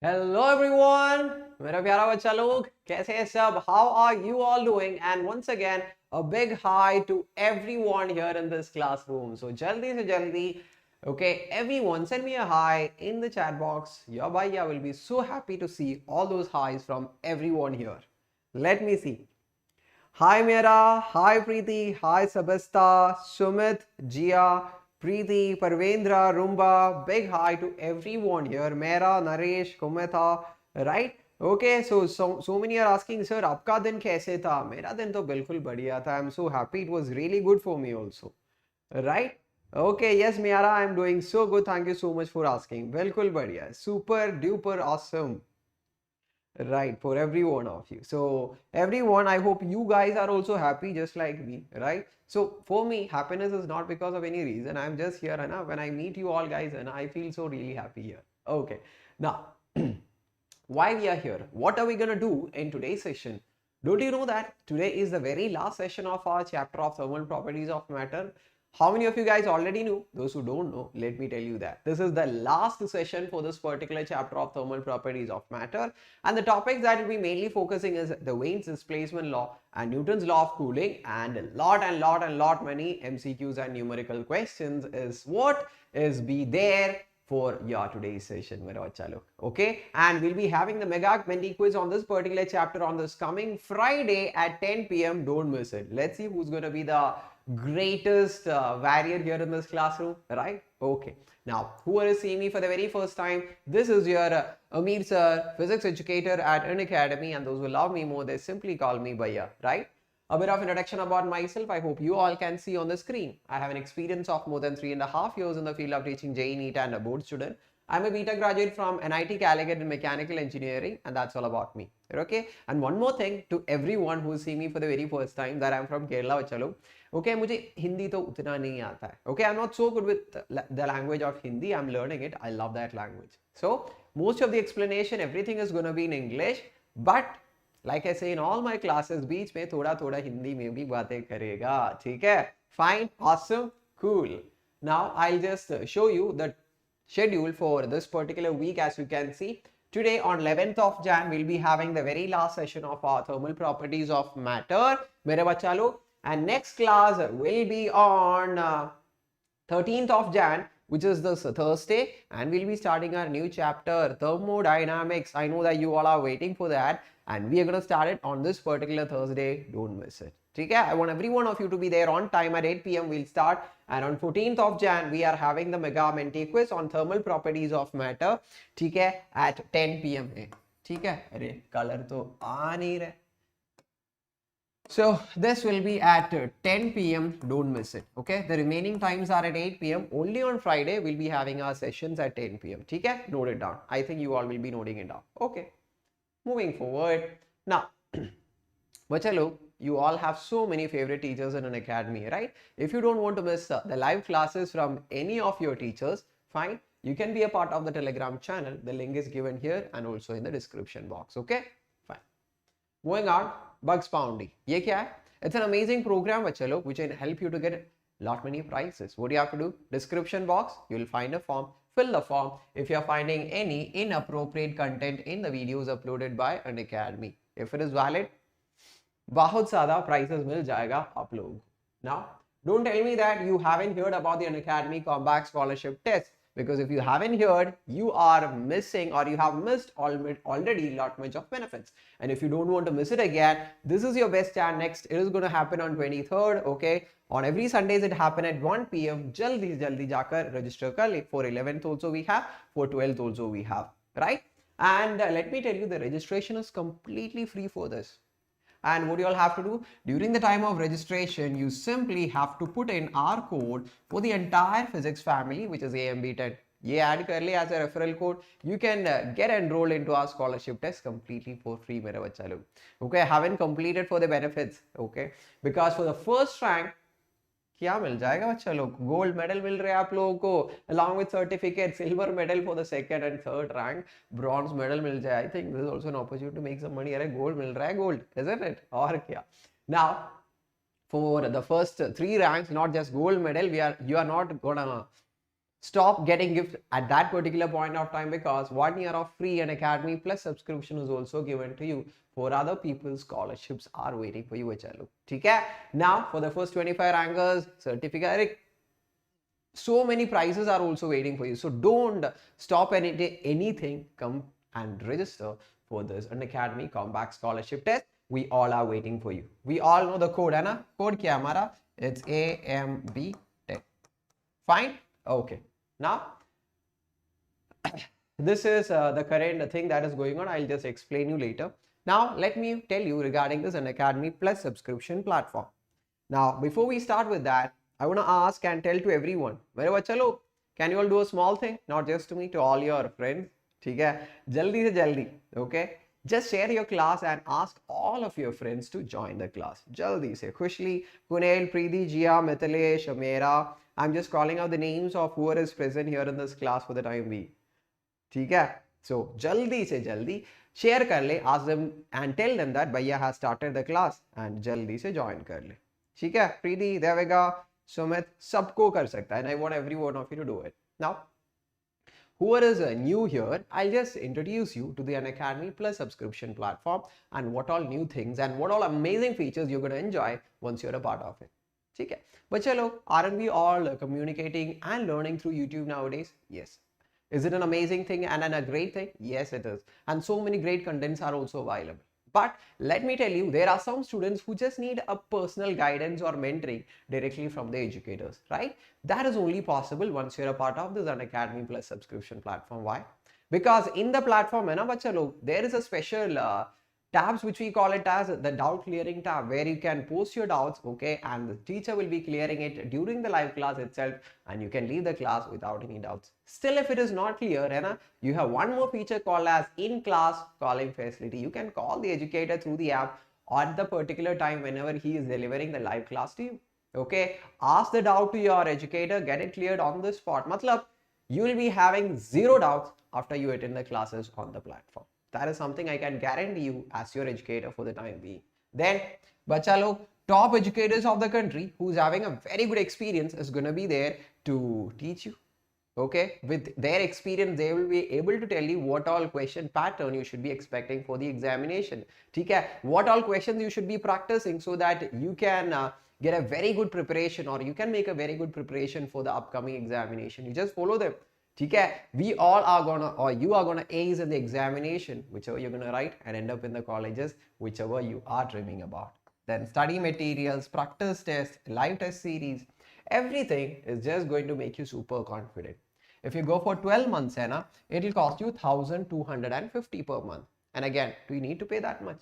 Hello everyone, मेरा प्यारा बच्चा लोग कैसे हैं सब? How are you all doing? And once again, a big hi to everyone here in this classroom. So jaldi se jaldi, okay, everyone send me a hi in the chat box. Your bhaiya will be so happy to see all those highs from everyone here. Let me see. Hi Mera, hi Preeti, hi Sabasta, Sumit, Jia, Preeti, Parvendra, Rumba, big hi to everyone here. Mera, Naresh, Kumetha, right? Okay, so many are asking, sir, आपका दिन कैसे था? मेरा दिन तो बिल्कुल बढ़िया था. I'm so happy. It was really good for me also. Right? Okay, yes, Miara, I'm doing so good. Thank you so much for asking. बिल्कुल बढ़िया. Super duper awesome. Right, for every one of you. So everyone, I hope you guys are also happy just like me, right? So for me, happiness is not because of any reason. I'm just here and when I meet you all guys and I feel so really happy here. Okay, now why we are here? What are we gonna do in today's session? Don't you know that today is the very last session of our chapter of thermal properties of matter? How many of you guys already knew? Those who don't know, let me tell you that this is the last session for this particular chapter of thermal properties of matter, and the topics that we'll be mainly focusing is the Wien's displacement law and Newton's law of cooling, and a lot many MCQs and numerical questions is what is be there for your today's session. Okay, and we'll be having the mega mini quiz on this particular chapter on this coming Friday at 10 p.m. Don't miss it. Let's see who's going to be the greatest warrior here in this classroom, right? Okay, now who are seeing me for the very first time? This is your Ameer sir, physics educator at Unacademy, and those who love me more, they simply call me Bhaiya, right? A bit of introduction about myself. I hope you all can see on the screen. I have an experience of more than 3.5 years in the field of teaching JEE, NEET and a board student. I'm a BTech graduate from NIT Calicut in mechanical engineering, and that's all about me. Okay, and one more thing to everyone who is seeing me for the very first time, that I'm from Kerala, Chalo. Okay, मुझे हिंदी तो उतना नहीं आता है. Okay, I'm not so good with the language of Hindi. I'm learning it. I love that language. So most of the explanation, everything is gonna be in English, but like I say in all my classes, बीच में थोड़ा थोड़ा हिंदी में भी बातें करेगा. ठीक है? Fine, awesome, cool. Now I'll just show you the schedule for this particular week. As you can see, today on 11th of Jan, we'll be having the very last session of our thermal properties of matter. मेरे बच्चा लोग, and next class will be on 13th of Jan, which is this Thursday, and we'll be starting our new chapter, thermodynamics. I know that you all are waiting for that, and we are going to start it on this particular Thursday. Don't miss it. Okay, I want every one of you to be there on time at 8 p.m. We'll start, and on 14th of Jan we are having the mega menti quiz on thermal properties of matter. Okay, at 10 p.m. Okay, अरे color तो आ नहीं रहा. So this will be at 10 p.m. Don't miss it. Okay, the remaining times are at 8 p.m. Only on Friday we'll be having our sessions at 10 p.m. Okay, note it down. I think you all will be noting it down. Okay, moving forward now. Bachalo, you all have so many favorite teachers in Unacademy, right? If you don't want to miss the live classes from any of your teachers, fine. You can be a part of the Telegram channel. The link is given here and also in the description box. Okay, fine. Moving on, Bugs Bounty. ये क्या है? It's an amazing program बच्चे लोग which can help you to get lot many prizes. What do you have to do? Description box, you'll find a form. Fill the form if you're finding any inappropriate content in the videos uploaded by Unacademy. If it is valid, बहुत ज़्यादा prizes मिल जाएगा आप लोग. Now, don't tell me that you haven't heard about the Unacademy Combat Scholarship Test. Because if you haven't heard, you are missing or you have missed already lot much of benefits. And if you don't want to miss it again, this is your best chance. Next, it is going to happen on 23rd. Okay, on every Sundays it happen at 1 p.m. jaldi जाकर register कर ले. For 11th also we have, for 12th also we have, right? And let me tell you, the registration is completely free for this. And what you all have to do during the time of registration, you simply have to put in our code for the entire physics family, which is AMB10. ये add कर ले as a referral code. You can get enrolled into our scholarship test completely for free, मेरे बच्चा लोग. Okay, I haven't completed for the benefits. Okay, because for the first rank, क्या मिल जाएगा बच्चा लोग? गोल्ड मेडल मिल रहा है आप लोगों को along with certificate, silver medal for the second and third rank, bronze medal मिल जाए. I think this is also an opportunity to make some money. अरे गोल्ड मिल रहा है, गोल्ड, isn't it? और क्या? Now, for the first 3 ranks, not just gold medal, you are not gonna stop getting gifts at that particular point of time, because 1 year of free Unacademy Plus subscription is also given to you. 4 other people's scholarships are waiting for you. Chalo, ठीक है? Now for the first 25 rankers, certificate, so many prizes are also waiting for you. So don't stop anything. Come and register for this Unacademy Combat Scholarship Test. We all are waiting for you. We all know the code, है ना? Code क्या हमारा? It's AMB10. Fine? Okay. Now, this is the current thing that is going on. I'll just explain you later. Now, let me tell you regarding this Unacademy Plus subscription platform. Now, before we start with that, I want to ask and tell to everyone, मेरे बच्चा लोग, can you all do a small thing? Not just to me, to all your friends. ठीक है? जल्दी से जल्दी, okay? Just share your class and ask all of your friends to join the class. Jaldi se, Khushli, Kunal, Preeti, Jia, Mithilesh, Amera. I'm just calling out the names of whoever is present here in this class for the time being. ठीक है? So, jaldi se jaldi share kar le, ask them and tell them that Bhaiya has started the class and jaldi se join kar le. ठीक है? Preeti, Devika, Sumit, सबको कर सकता है, and I want every one of you to do it. Now, whoever is new here, I'll just introduce you to the Unacademy Plus subscription platform and what all new things and what all amazing features you're going to enjoy once you're a part of it. Okay. But chalo, aren't we all communicating and learning through YouTube nowadays? Yes. Is it an amazing thing and a great thing? Yes, it is. And so many great contents are also available. But let me tell you, there are some students who just need a personal guidance or mentoring directly from the educators, right? That is only possible once you're a part of this Unacademy Plus subscription platform. Why? Because in the platform, there is a special tabs which we call it as the doubt clearing tab, where you can post your doubts, okay, and the teacher will be clearing it during the live class itself, and you can leave the class without any doubts. Still, if it is not clear, you have one more feature called as in-class calling facility. You can call the educator through the app at the particular time whenever he is delivering the live class to you. Okay, ask the doubt to your educator, get it cleared on the spot. Matlab, you will be having zero doubts after you attend the classes on the platform. That is something I can guarantee you as your educator for the time being. Then, bacha log, top educators of the country who's having a very good experience is going to be there to teach you. Okay, with their experience, they will be able to tell you what all question pattern you should be expecting for the examination. Okay, what all questions you should be practicing so that you can get a very good preparation, or you can make a very good preparation for the upcoming examination. You just follow them. Okay, we all are gonna, or you are gonna ace in the examination, whichever you're gonna write, and end up in the colleges, whichever you are dreaming about. Then study materials, practice tests, live test series, everything is just going to make you super confident. If you go for 12 months, it will cost you 1,250 per month. And again, do you need to pay that much?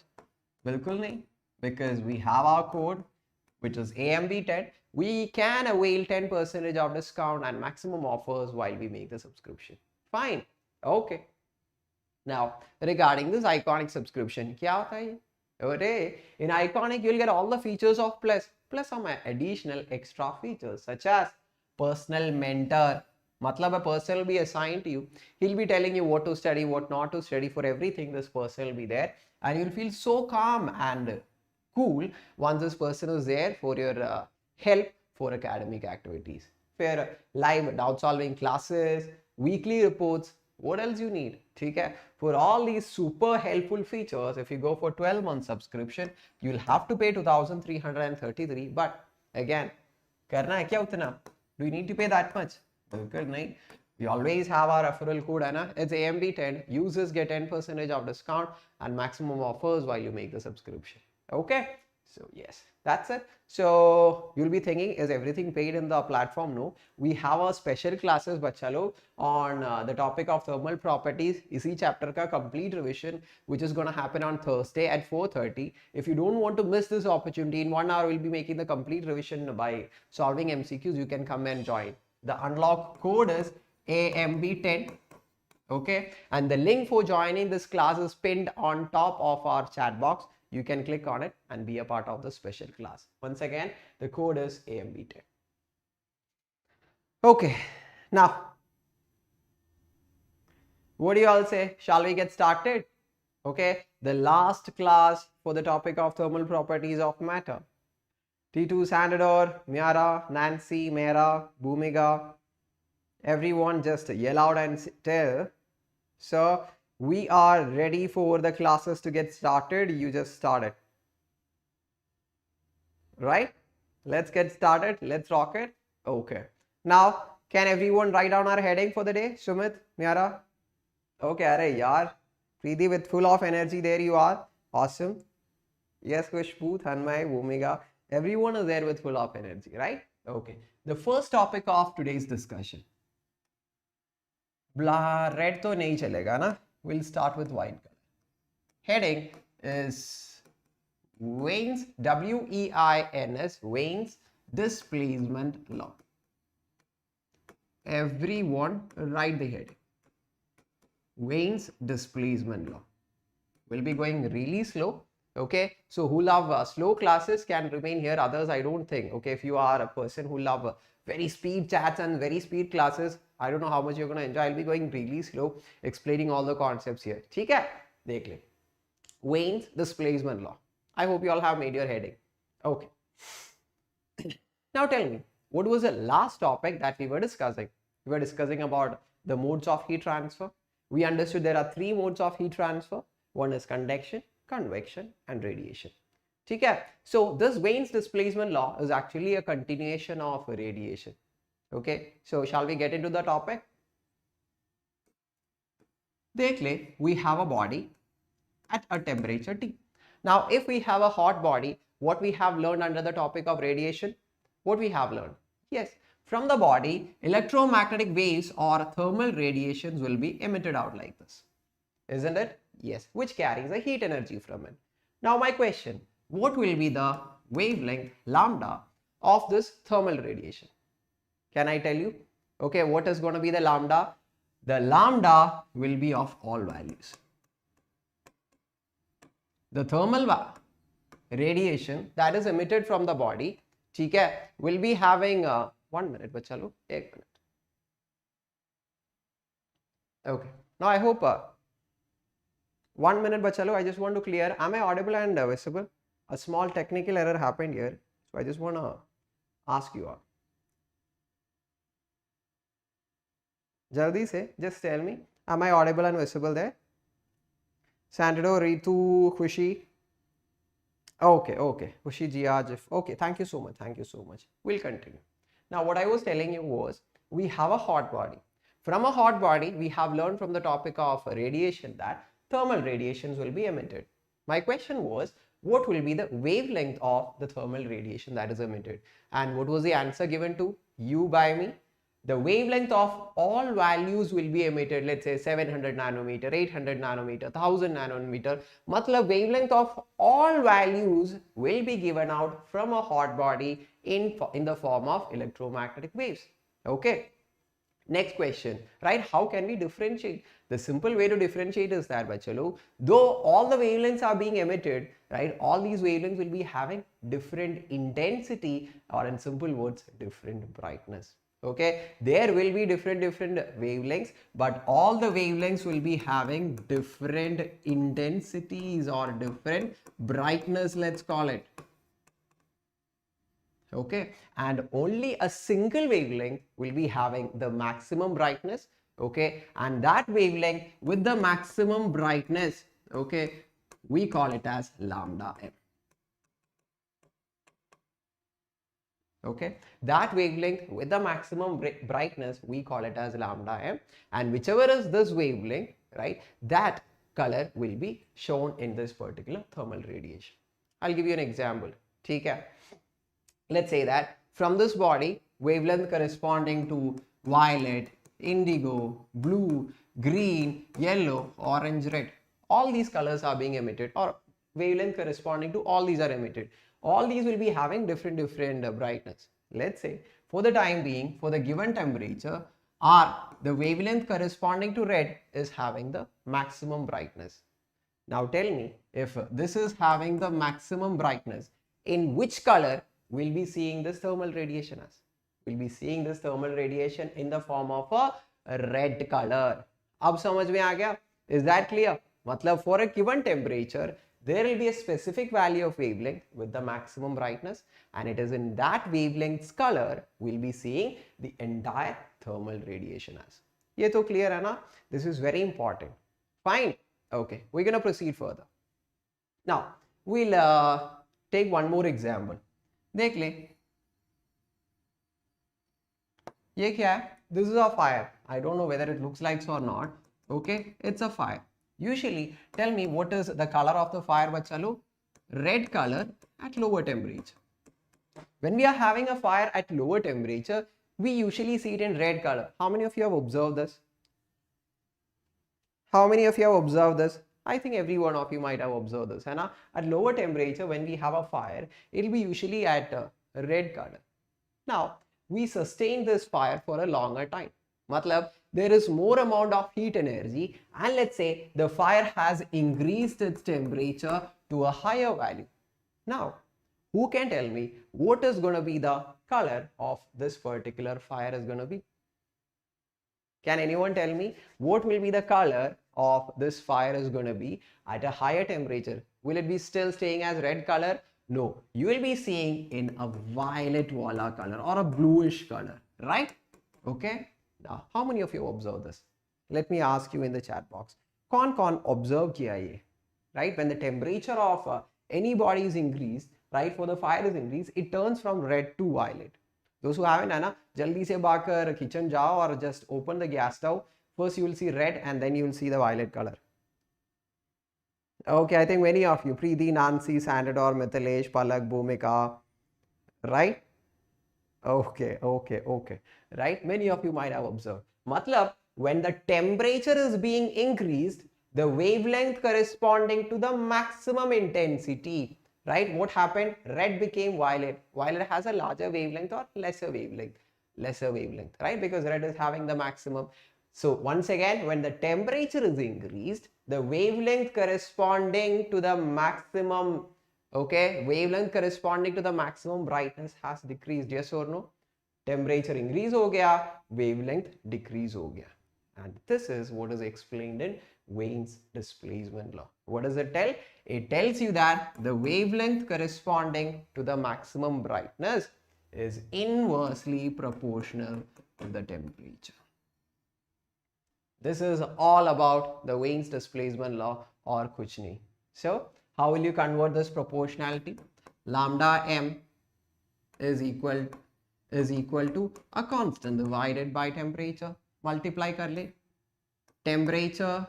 Bilkul nahi, because we have our code, which is AMB10. We can avail 10% of discount and maximum offers while we make the subscription. Fine. Okay. Now, regarding this iconic subscription, kya hota hai? In iconic, you'll get all the features of plus some additional extra features such as personal mentor. Matlab, a person will be assigned to you. He'll be telling you what to study, what not to study. For everything, this person will be there, and you'll feel so calm and cool once this person is there for your help for academic activities, for live doubt solving classes, weekly reports. What else you need? Okay? For all these super helpful features, if you go for 12-month subscription, you'll have to pay 2,333. But again, karna hai kya utna? Do you need to pay that much? We always have our referral code, it's AMB10. Users get 10% of discount and maximum offers while you make the subscription. Okay, so yes, that's it. So you'll be thinking, is everything paid in the platform? No, we have our special classes bachalo on the topic of thermal properties. Isi chapter ka complete revision, which is going to happen on Thursday at 4:30. If you don't want to miss this opportunity, in 1 hour we'll be making the complete revision by solving MCQs. You can come and join. The unlock code is AMB10. Okay, and the link for joining this class is pinned on top of our chat box. You can click on it and be a part of the special class. Once again, the code is AMB10. Okay, now, what do you all say? Shall we get started? Okay, the last class for the topic of thermal properties of matter. T2 Sandador, Miara, Nancy, Mera, Bhumiga, Everyone just yell out and tell, so we are ready for the classes to get started. You just started, right? Let's get started. Let's rock it. Okay. Now, can everyone write down our heading for the day? Sumit, Miara? Okay, arey yaar. Preeti with full of energy. There you are. Awesome. Yes, Kushbu, Thanmay, Bhumika. Everyone is there with full of energy, right? Okay. The first topic of today's discussion. Blah, red to nahi chalega na. We'll start with white color. Heading is Wein's, W-E-I-N-S, Wein's displacement law. Everyone write the heading. Wein's displacement law. We'll be going really slow. Okay, so who love slow classes can remain here. Others, I don't think. Okay, if you are a person who love very speed chats and very speed classes, I don't know how much you're going to enjoy. I'll be going really slow, explaining all the concepts here. ठीक है? देख ले. Wein's displacement law. I hope you all have made your heading. Okay. Now tell me, what was the last topic that we were discussing? We were discussing about the modes of heat transfer. We understood there are three modes of heat transfer. One is conduction, convection, and radiation. Okay? So this Wein's displacement law is actually a continuation of radiation. Okay, so shall we get into the topic? देख ले, we have a body at a temperature T. Now, if we have a hot body, what we have learned under the topic of radiation? What we have learned? Yes, from the body, electromagnetic waves or thermal radiations will be emitted out like this. Isn't it? Yes, which carries a heat energy from it. Now, my question, what will be the wavelength lambda of this thermal radiation? Can I tell you? Okay, what is going to be the lambda? The lambda will be of all values. The thermal radiation that is emitted from the body, ठीक है, will be having 1 minute, बच्चा लोग, 1 minute. Okay, now I hope 1 minute, बच्चा लोग, I just want to clear. Am I audible and visible? A small technical error happened here, so I just want to ask you all. Jaldi se, just tell me, am I audible and visible there? Sandro, Ritu, Khushi. Okay, okay. Khushi ji, Ajif. Okay, thank you so much. Thank you so much. We'll continue. Now, what I was telling you was, we have a hot body. From a hot body, we have learned from the topic of radiation that thermal radiations will be emitted. My question was, what will be the wavelength of the thermal radiation that is emitted? And what was the answer given to you by me? The wavelength of all values will be emitted, let's say 700 nanometer, 800 nanometer, 1000 nanometer. Matlab wavelength of all values will be given out from a hot body in the form of electromagnetic waves. Okay. Next question, right? How can we differentiate? The simple way to differentiate is that, bachalo, though all the wavelengths are being emitted, right? All these wavelengths will be having different intensity, or in simple words, different brightness. Okay, there will be different wavelengths, but all the wavelengths will be having different intensities or different brightness, let's call it. Okay, and only a single wavelength will be having the maximum brightness. Okay, and that wavelength with the maximum brightness, okay, we call it as lambda m. Okay, that wavelength with the maximum brightness, we call it as lambda m, and whichever is this wavelength, right, that color will be shown in this particular thermal radiation. I'll give you an example. Okay, let's say that from this body, wavelength corresponding to violet, indigo, blue, green, yellow, orange, red, all these colors are being emitted, or wavelength corresponding to all these are emitted. All these will be having different brightness. Let's say for the time being, for the given temperature, the wavelength corresponding to red is having the maximum brightness. Now tell me, if this is having the maximum brightness, in which color we'll be seeing this thermal radiation as? We'll be seeing this thermal radiation in the form of a red color. Ab samajh mein aa gaya? Is that clear? Matlab for a given temperature, there will be a specific value of wavelength with the maximum brightness, and it is in that wavelength's color we'll be seeing the entire thermal radiation as. Ye to clear hai na? This is very important. Fine. Okay, we're going to proceed further. Now, we'll take one more example. देख ले, ये क्या है? This is a fire. I don't know whether it looks like so or not. Okay, it's a fire. Usually, tell me what is the color of the fire, bachcha log? Red color at lower temperature. When we are having a fire at lower temperature, we usually see it in red color. How many of you have observed this? How many of you have observed this? I think every one of you might have observed this. Hai na? At lower temperature, when we have a fire, it will be usually at red color. Now, we sustain this fire for a longer time. Matlab, there is more amount of heat energy, and let's say the fire has increased its temperature to a higher value. Now, who can tell me what is going to be the color of this particular fire is going to be? Can anyone tell me what will be the color of this fire is going to be at a higher temperature? Will it be still staying as red color? No, you will be seeing in a violet wala color or a bluish color, right? Okay. Now, how many of you observe this? Let me ask you in the chat box. Kaun observe kiya ye? Right? When the temperature of any body is increased, right, for the fire is increased, it turns from red to violet. Those who haven't, na, jaldi se baakar kitchen jao or just open the gas stove. First you will see red and then you will see the violet color. Okay, I think many of you, Preeti, Nancy, Sandador, Mithilesh, Palak, Bhumika, right? Okay. Right? Many of you might have observed. Matlab, when the temperature is being increased, the wavelength corresponding to the maximum intensity, right? What happened? Red became violet. Violet has a larger wavelength or lesser wavelength, right? Because red is having the maximum. So once again, when the temperature is increased, the wavelength corresponding to the maximum, okay, wavelength corresponding to the maximum brightness has decreased. Yes or no? Temperature increase ho gaya, wavelength decrease ho gaya. And this is what is explained in Wien's displacement law. What does it tell? It tells you that the wavelength corresponding to the maximum brightness is inversely proportional to the temperature. This is all about the Wien's displacement law or kuch nahi. So, how will you convert this proportionality? Lambda m is equal to a constant divided by temperature. Multiply kar le. Temperature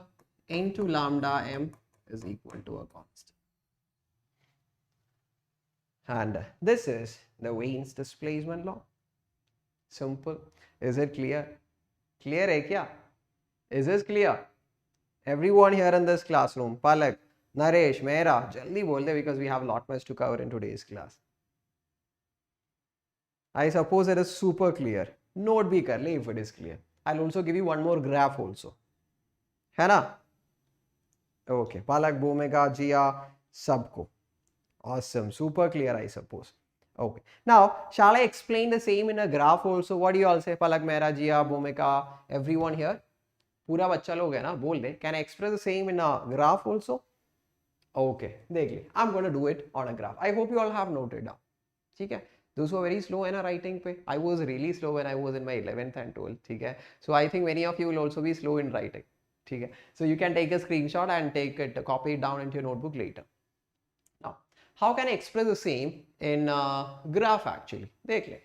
into lambda m is equal to a constant. And this is the Wien's displacement law. Simple. Is it clear? Clear hai kya? Is this clear? Everyone here in this classroom, Palak, Naresh, Mehra, jaldi bol de because we have a lot much to cover in today's class. I suppose it is super clear. Note bhi kar le if it is clear. I'll also give you one more graph also. Hai na? Okay, Palak, Bhumika, Jia, sabko. Awesome, super clear I suppose. Okay, now shall I explain the same in a graph also? What do you all say? Palak, Mehra, Jia, Bhumika, everyone here? पूरा बच्चा लोग है ना, बोल दे. Can I express the same in a graph also? Okay, देख ले. I'm going to do it on a graph. I hope you all have noted down. ठीक है? Those who are very slow in a writing पे. I was really slow when I was in my 11th and 12th. ठीक है? So I think many of you will also be slow in writing. ठीक है? So you can take a screenshot and take it, copy it down into your notebook later. Now, how can I express the same in a graph actually? देख ले.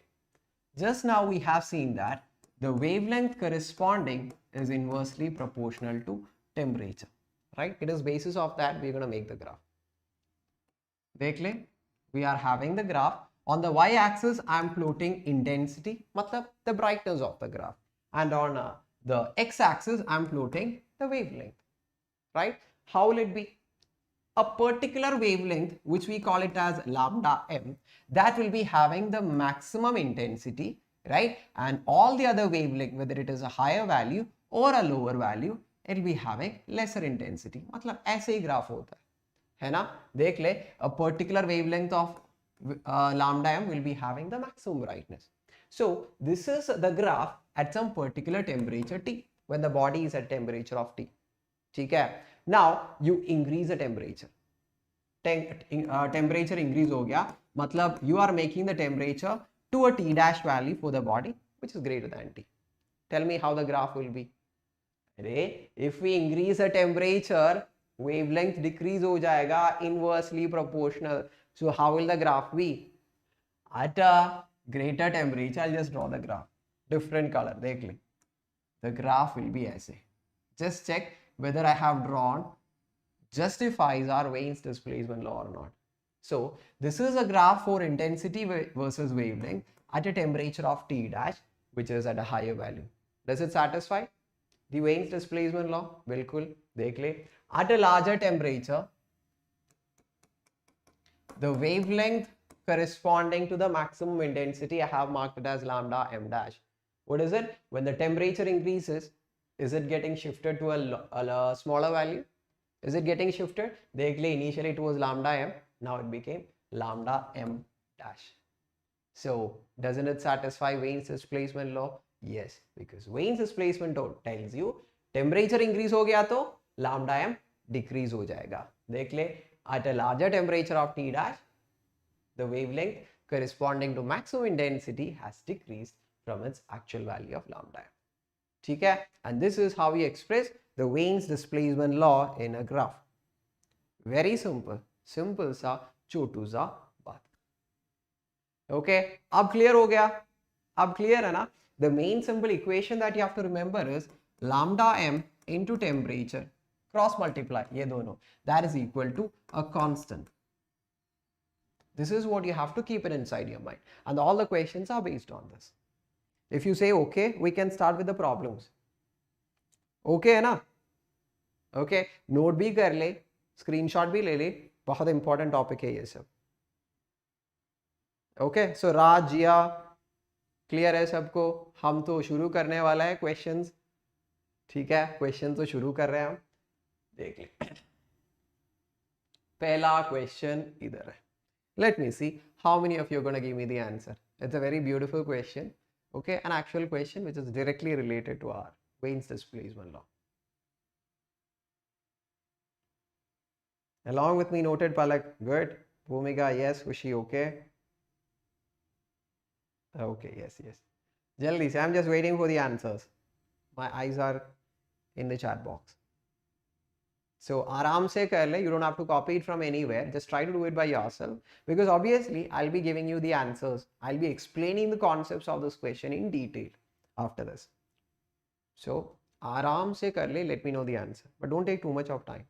Just now we have seen that the wavelength corresponding is inversely proportional to temperature, right? It is basis of that we're going to make the graph. देख ले, we are having the graph. On the y-axis, I am plotting intensity, matlab the brightness of the graph. And on the x-axis, I am plotting the wavelength, right? How will it be? A particular wavelength, which we call it as lambda m, that will be having the maximum intensity, right? And all the other wavelength, whether it is a higher value or a lower value, it will be having lesser intensity. मतलब ऐसे ही graph होता है ना? देख ले, a particular wavelength of lambda m will be having the maximum brightness. So this is the graph at some particular temperature T, when the body is at temperature of T. ठीक है? Now you increase the temperature. temperature increase हो गया, मतलब you are making the temperature to a T dash value for the body which is greater than T. Tell me how the graph will be. If we increase the temperature, wavelength decrease हो जाएगा, inversely proportional. So how will the graph be? At a greater temperature, I'll just draw the graph. Different color, देख ले. The graph will be ऐसे. Just check whether I have drawn justifies our Wave's displacement law or not. So this is a graph for intensity versus wavelength at a temperature of T dash, which is at a higher value. Does it satisfy the Wave's displacement law? बिल्कुल, देख ले. At a larger temperature, the wavelength corresponding to the maximum intensity, I have marked it as lambda m dash. What is it? When the temperature increases, is it getting shifted to a smaller value? Is it getting shifted? Initially it was lambda m, now it became lambda m dash. So doesn't it satisfy Wave's displacement law? Yes, because Wave's displacement law tells you temperature increase हो गया तो lambda m decrease हो जाएगा. देख ले, at a larger temperature of T dash, the wavelength corresponding to maximum intensity has decreased from its actual value of lambda m. ठीक है? And this is how we express the Wave's displacement law in a graph. Very simple, simple सा छोटू सा बात. Okay, अब clear हो गया? अब clear है ना? The main simple equation that you have to remember is lambda m into temperature cross multiply ये दोनों, that is equal to a constant. This is what you have to keep it inside your mind, and all the questions are based on this. If you say okay, we can start with the problems. Okay है ना? Okay, note भी कर ले, screenshot भी ले ले, बहुत important topic है ये सब. Okay, so राज जिया clear है सबको? हम तो शुरू करने वाला है questions. ठीक है, question तो शुरू कर रहे हैं हम. देख ले, पहला question इधर है. Let me see how many of you are going to give me the answer. It's a very beautiful question. Okay, an actual question which is directly related to our Wave's displacement law. Along with me noted Palak, good. Bhumika, yes. Kushi, okay. Okay, yes. Jaldi se, I'm just waiting for the answers. My eyes are in the chat box. So आराम से कर ले, you don't have to copy it from anywhere, just try to do it by yourself, because obviously I'll be giving you the answers, I'll be explaining the concepts of this question in detail after this. So आराम से कर ले, let me know the answer, but don't take too much of time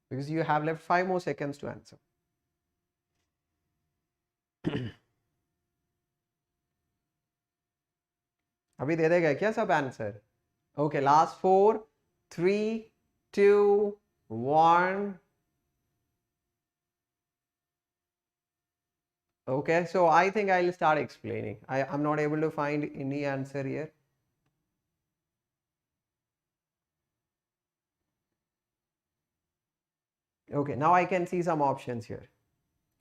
because you have left 5 more seconds to answer. अभी दे देगा क्या सब answer? Okay, last 4, 3, 2, 1. Okay, so I think I'll start explaining. I'm not able to find any answer here. Okay, now I can see some options here.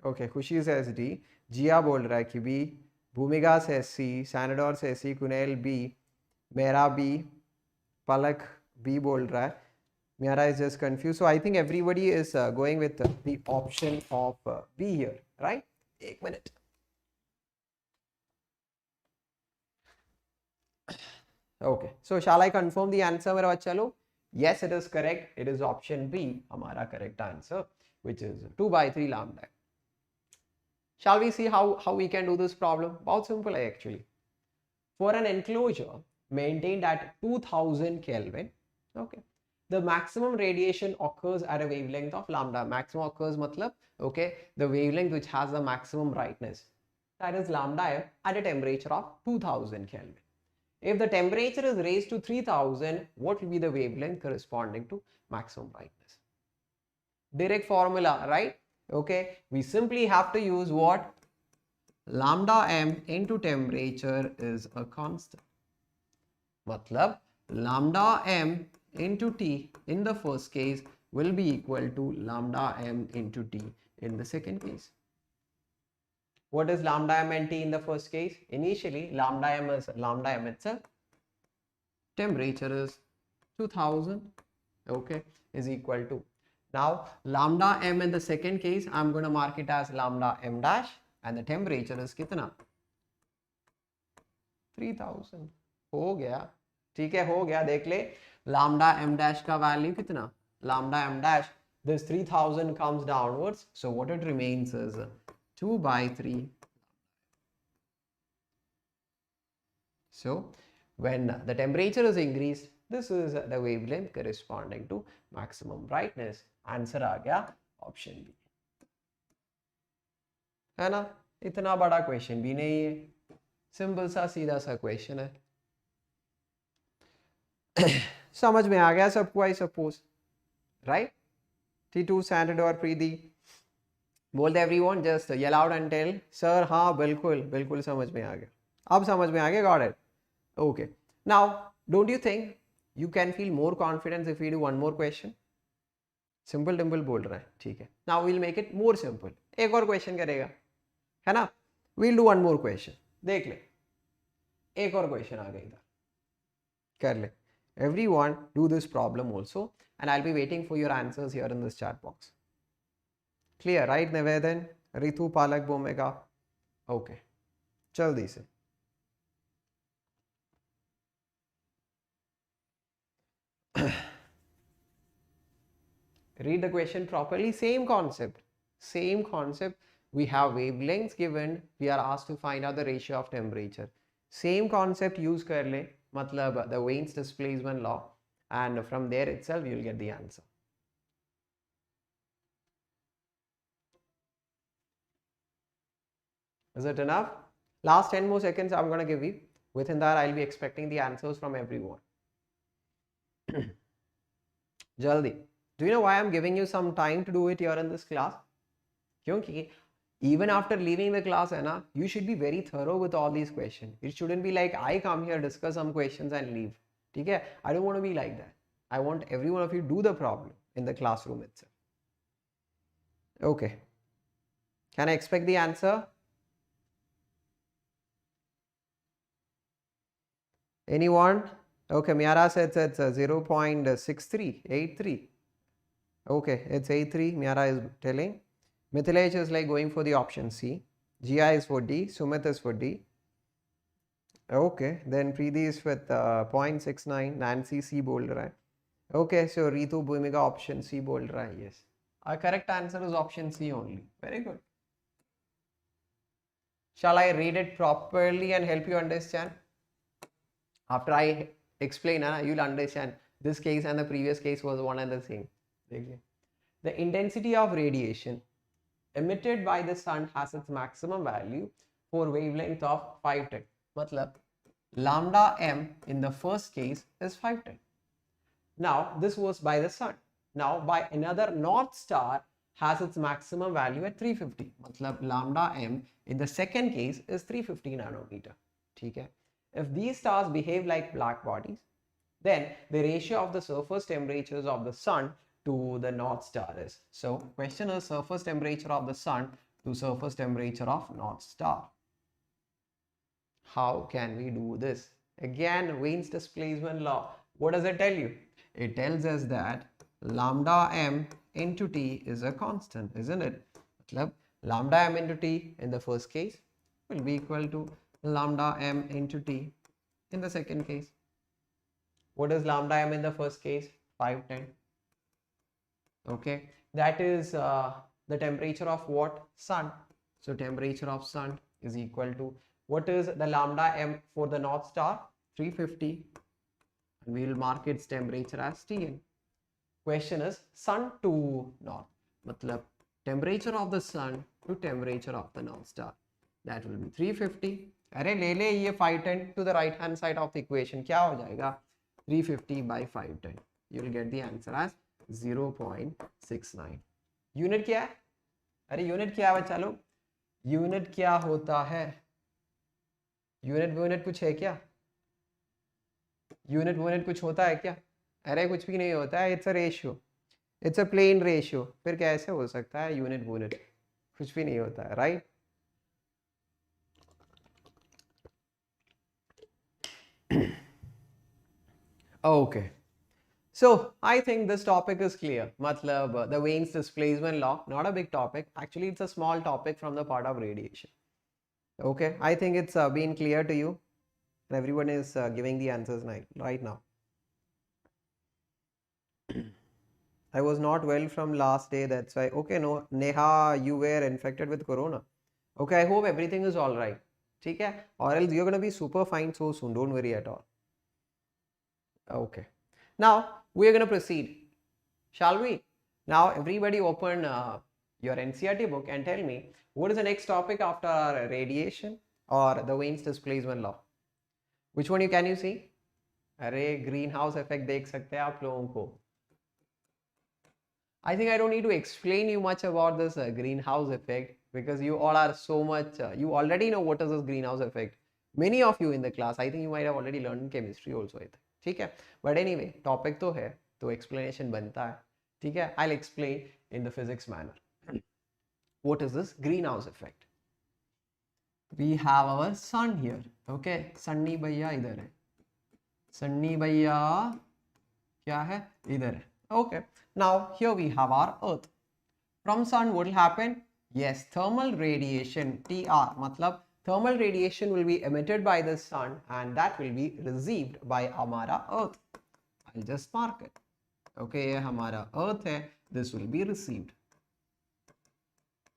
Okay, Khushi says D, Jia बोल रहा है कि B, Bhumika says C, Sanador says C, Kunal B, Mera B, Palak B बोल रहा है. Mira is just confused. So I think everybody is going with the option of B here, right? 1 minute. Okay, so shall I confirm the answer, मेरे बच्चा लोग? Yes, it is correct. It is option B, हमारा correct answer, which is 2/3 lambda. Shall we see how we can do this problem? बहुत simple है actually. For an enclosure maintained at 2000 Kelvin, okay, the maximum radiation occurs at a wavelength of lambda. Maximum occurs matlab, okay, the wavelength which has the maximum brightness, that is lambda f at a temperature of 2000 Kelvin. If the temperature is raised to 3000, what will be the wavelength corresponding to maximum brightness? Direct formula, right? Okay, we simply have to use what? Lambda m into temperature is a constant. Matlab, lambda m into T in the first case will be equal to lambda m into T in the second case. What is lambda m and T in the first case? Initially, lambda m is lambda m itself. Temperature is 2000, okay, is equal to Now lambda m in the second case, I'm going to mark it as lambda m dash, and the temperature is कितना 3000. हो गया, ठीक है, हो गया. देख ले, lambda m dash का value कितना, lambda m dash, this 3000 comes downwards, so what it remains is 2 by 3. So when the temperature is increased, this is the wavelength corresponding to maximum brightness. Answer आ गया option B. है ना, इतना बड़ा question भी नहीं है, simple सा सीधा सा क्वेश्चन है. समझ में आ गया सबको, I suppose, right? T2 Standard और प्रीति बोल दे everyone, just yell out and tell sir हाँ बिल्कुल बिल्कुल समझ में आ गया. अब समझ में आ गया, got it. Okay, now don't you think you can feel more confidence if we do one more question? Simple dimple बोल रहा है, ठीक है. Now we'll make it more simple. एक और क्वेश्चन करेगा, है ना? We'll do one more question. देख ले, एक और क्वेश्चन आ गया इधर, कर ले. Everyone do this problem also, and I'll be waiting for your answers here in this chat box. Clear, right? Nivedan, Ritu, Palak, Bomega. Okay, जल्दी से. Read the question properly. Same concept. We have wavelengths given. We are asked to find out the ratio of temperature. Same concept use कर ले, मतलब the Wain's displacement law, and from there itself you will get the answer. Is it enough? Last 10 more seconds I'm going to give you. Within that I'll be expecting the answers from everyone. Jaldi. Do you know why I'm giving you some time to do it here in this class? Kyunki even after leaving the class, Anna, you should be very thorough with all these questions. It shouldn't be like I come here, discuss some questions and leave. Okay? I don't want to be like that. I want every one of you do the problem in the classroom itself. Okay. Can I expect the answer? Anyone? Okay, Miara says it's 0.6383. Okay, it's 83. Miara is telling. Mithilesh is like going for the option C. Gia is for D. Sumit is for D. Okay, then Preeti is with 0.69. Nancy C बोल रहा है. Okay, so Ritu Bhumika option C बोल रहा है. Yes, our correct answer is option C only. Very good. Shall I read it properly and help you understand? After I explain, you'll understand this case and the previous case was one and the same. The intensity of radiation emitted by the sun has its maximum value for wavelength of 510. Matlab, lambda m in the first case is 510. Now this was by the sun. Now by another north star has its maximum value at 350. Matlab, lambda m in the second case is 350 nanometer. Okay? If these stars behave like black bodies, then the ratio of the surface temperatures of the sun to the north star is. So question is surface temperature of the sun to surface temperature of north star. How can we do this? Again, Wain's displacement law. What does it tell you? It tells us that lambda m into t is a constant, isn't it? Lambda m into t in the first case will be equal to lambda m into t in the second case. What is lambda m in the first case? 510. Okay, that is the temperature of what? Sun. So temperature of sun is equal to, what is the lambda m for the north star? 350, and we will mark its temperature as Tn. Question is sun to north, matlab temperature of the sun to temperature of the north star, that will be 350. अरे ले ले ये 510 to the right hand side of the equation, क्या हो जाएगा? 350 by 510. You will get the answer as 0.69. Unit क्या है? अरे यूनिट क्या है बच्चा लोग? यूनिट क्या होता है? यूनिट कुछ है क्या? यूनिट कुछ होता है क्या? अरे कुछ भी नहीं होता है. It's a ratio, it's a plain ratio. फिर कैसे हो सकता है यूनिट? कुछ भी नहीं होता है, right? Okay, So I think this topic is clear. Matlab, the Wayne's displacement law, not a big topic. Actually, it's a small topic from the part of radiation. Okay, I think it's been clear to you, and everyone is giving the answers right now. I was not well from last day, that's why. Okay, no, Neha, you were infected with corona. Okay, I hope everything is all right. Okay, or else you're gonna be super fine so soon. Don't worry at all. Okay, now we're gonna proceed. Shall we? Now everybody open your NCERT book and tell me what is the next topic after radiation or the Wayne's displacement law. Which one can you see? अरे greenhouse effect देख सकते हैं आप लोगों को. I think I don't need to explain you much about this greenhouse effect because you all are so much, you already know what is this greenhouse effect. Many of you in the class, I think you might have already learned in chemistry also. ठीक है? But anyway, topic तो है, तो explanation बनता है. ठीक है? I'll explain in the physics manner. What is this greenhouse effect? We have our sun here. Okay, Sunny भैया इधर है. सन्नी भैया क्या है? इधर है. Okay, now here we have our earth. From sun what will happen? Yes, thermal radiation, TR, matlab thermal radiation will be emitted by the sun and that will be received by हमारा earth. I'll just mark it. Okay, ये हमारा earth है, this will be received.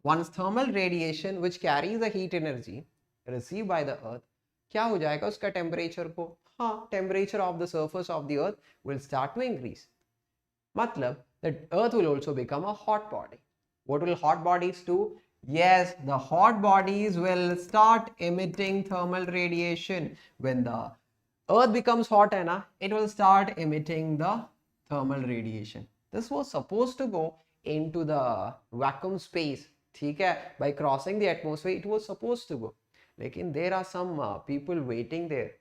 Once thermal radiation which carries the heat energy received by the earth, क्या हो जाएगा उसका temperature को? हाँ, temperature of the surface of the earth will start to increase. Matlab, the earth will also become a hot body. What will hot bodies do? Yes, the hot bodies will start emitting thermal radiation. When the earth becomes hot, it will start emitting the thermal radiation. This was supposed to go into the vacuum space. By crossing the atmosphere, it was supposed to go. Lekin there are some people waiting there.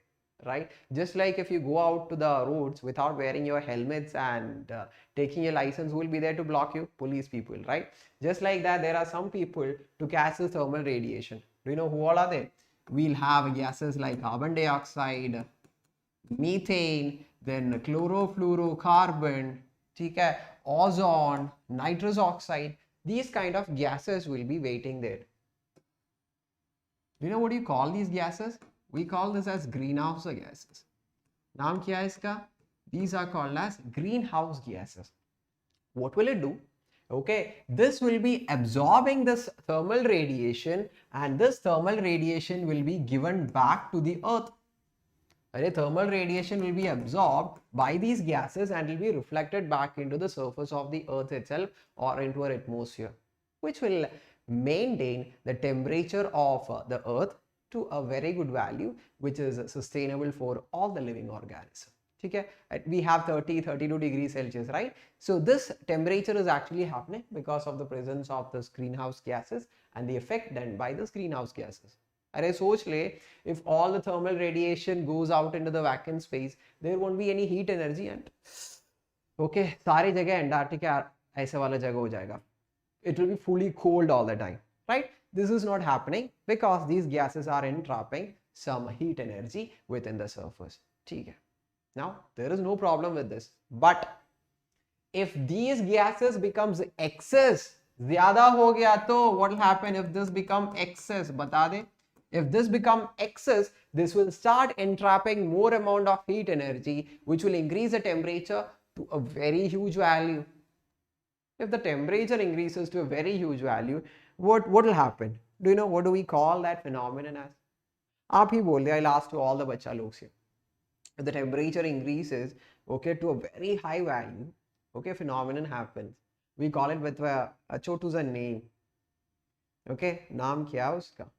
Right, just like if you go out to the roads without wearing your helmets and taking your license, who will be there to block you? Police people, right? Just like that, there are some people to catch the thermal radiation. Do you know who all are they? We'll have gases like carbon dioxide, methane, then chlorofluorocarbon, ozone, nitrous oxide. These kind of gases will be waiting there. Do you know what you call these gases? We call this as greenhouse gases. Naam kya hai iska? These are called as greenhouse gases. What will it do? Okay, this will be absorbing this thermal radiation and this thermal radiation will be given back to the earth. Thermal radiation will be absorbed by these gases and will be reflected back into the surface of the earth itself or into our atmosphere, which will maintain the temperature of the earth to a very good value, which is sustainable for all the living organisms. Okay, we have 32 degrees Celsius, right? So this temperature is actually happening because of the presence of this greenhouse gases and the effect done by this greenhouse gases. अरे सोच ले, if all the thermal radiation goes out into the vacant space, there won't be any heat energy and okay, सारी जगह Antarctica ऐसे वाला जगह हो जाएगा. It will be fully cold all the time, right? This is not happening because these gases are entrapping some heat energy within the surface. Now, there is no problem with this. But if these gases becomes excess, zyada ho gaya to what will happen if this become excess? Bata de. If this become excess, this will start entrapping more amount of heat energy, which will increase the temperature to a very huge value. If the temperature increases to a very huge value, what will happen? Do you know what do we call that phenomenon as? आप ही बोल दे, I'll ask to all the बच्चा लोग से. If the temperature increases, okay, to a very high value, okay, phenomenon happens. We call it with a छोटू सा name. Okay, नाम क्या है उसका?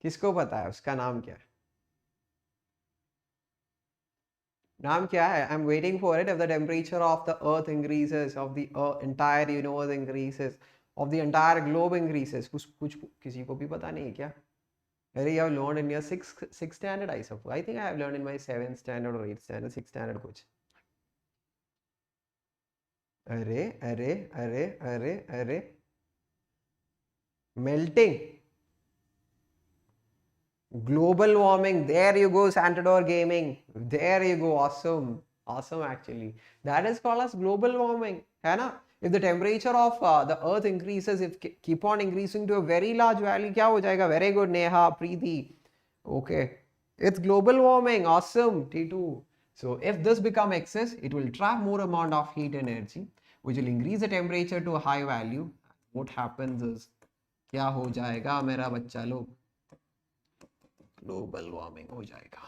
किसको पता है उसका नाम क्या है? नाम क्या है? I'm waiting for it. If the temperature of the earth increases, of the entire universe increases, of the entire globe increases, कुछ किसी को भी पता नहीं है क्या? अरे you have learned in your sixth standard, I suppose. I think I have learned in my 7th standard or 8th standard, 6th standard कुछ. अरे melting. Global warming. There you go, Santador Gaming. There you go. Awesome. Awesome, actually. That is called as global warming, है ना? If the temperature of the earth increases, if keep on increasing to a very large value, क्या हो जाएगा? Very good, Neha, Preeti. Okay. It's global warming. Awesome, T2. So if this become excess, it will trap more amount of heat energy, which will increase the temperature to a high value. What happens is, क्या हो जाएगा मेरा बच्चा लोग? Global warming हो जाएगा.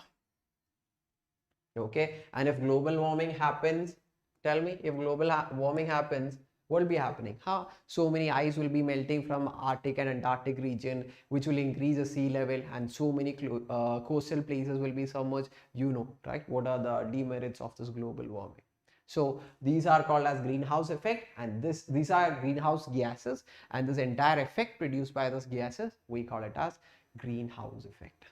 Okay, and if global warming happens, tell me, if global warming happens, what will be happening? So many ice will be melting from Arctic and Antarctic region, which will increase the sea level, and so many coastal places will be submerged. You know, right? What are the demerits of this global warming? So these are called as greenhouse effect, and these are greenhouse gases, and this entire effect produced by those gases, we call it as greenhouse effect.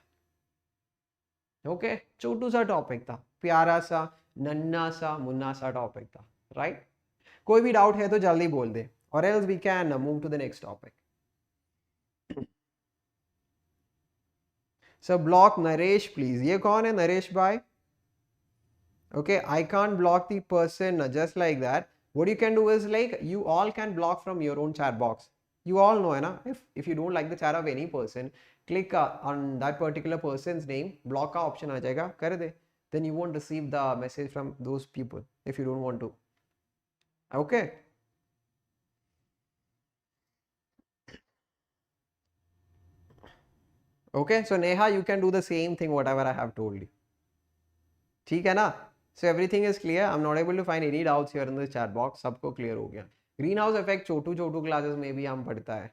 Okay, छोटू सा topic था, प्यारा सा नन्ना सा मुन्ना सा topic था, right? कोई भी डाउट है तो जल्दी बोल दे, और else we can move to the next topic. So block Naresh please. ये कौन है नरेश भाई? Okay, I can't block the person just like that. What you can do is like you all can block from your own chat box. You all know, है ना? If you don't like the chat of any person, click on that particular person's name, block का option आ जाएगा, कर दे. Then you won't receive the message from those people if you don't want to. Okay. Okay, so Neha, you can do the same thing whatever I have told you. ठीक है ना? So everything is clear. I'm not able to find any doubts here in the chat box. सबको clear हो गया. Greenhouse effect छोटू classes में भी हम पढ़ता है.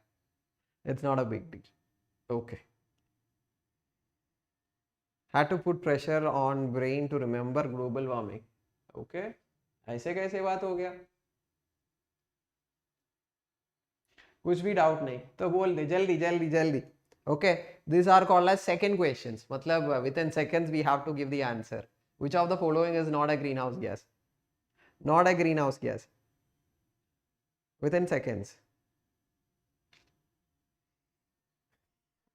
It's not a big deal. Okay. Had to put pressure on brain to remember global warming. Okay. ऐसे कैसे बात हो गया? कुछ भी डाउट नहीं तो बोल दे जल्दी जल्दी जल्दी. Okay. These are called as second questions. मतलब within seconds we have to give the answer. Which of the following is not a greenhouse gas? Not a greenhouse gas. Within seconds.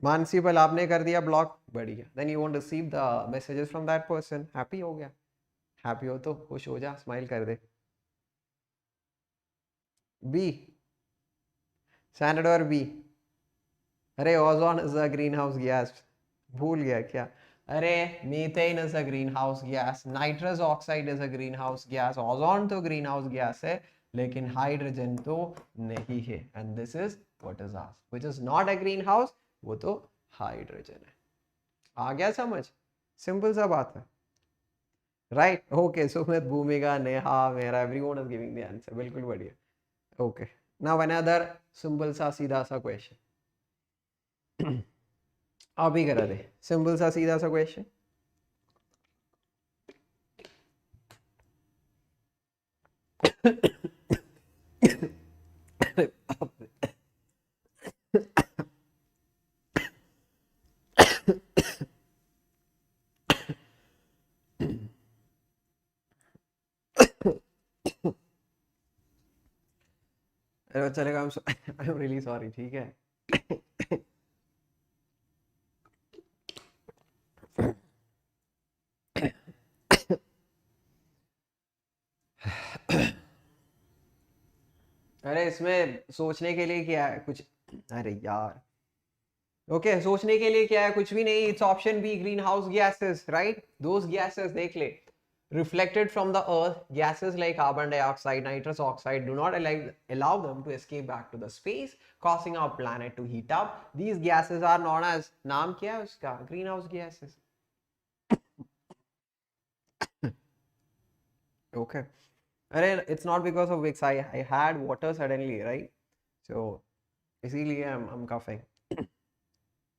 Mansipal आपने कर दिया block, बढ़िया. Then you won't receive the messages from that person. Happy हो गया? Happy हो तो खुश हो जा, स्माइल कर दे. B. Standard और B. अरे ozone is a green house gas. भूल गया क्या? अरे methane is a green house gas, nitrous oxide is a green house gas, ozone तो ग्रीन हाउस गैस है, लेकिन हाइड्रोजन तो नहीं है. And this is what is asked, which is not a green house, वो तो हाइड्रोजन है. आ गया समझ? सिंपल सा बात है, राइट? ओके, सुमित, भूमिका, नेहा, मेरा, everyone is giving the answer. बिल्कुल बढ़िया. ओके, नाउ अनदर सिंपल सा सीधा सा क्वेश्चन. आप ही करा दे, सिंपल सा सीधा सा क्वेश्चन. चलेगा. I am really sorry. ठीक है. अरे इसमें सोचने के लिए क्या है कुछ? अरे यार. ओके, सोचने के लिए क्या है? कुछ भी नहीं. It's option B, greenhouse gases, right? Those gases देख ले, reflected from the earth, gases like carbon dioxide, nitrous oxide do not allow them to escape back to the space, causing our planet to heat up. These gases are known as, नाम क्या है उसका? greenhouse gases. Okay. अरे it's not because of which I had water suddenly, right? So इसीलिए I'm coughing.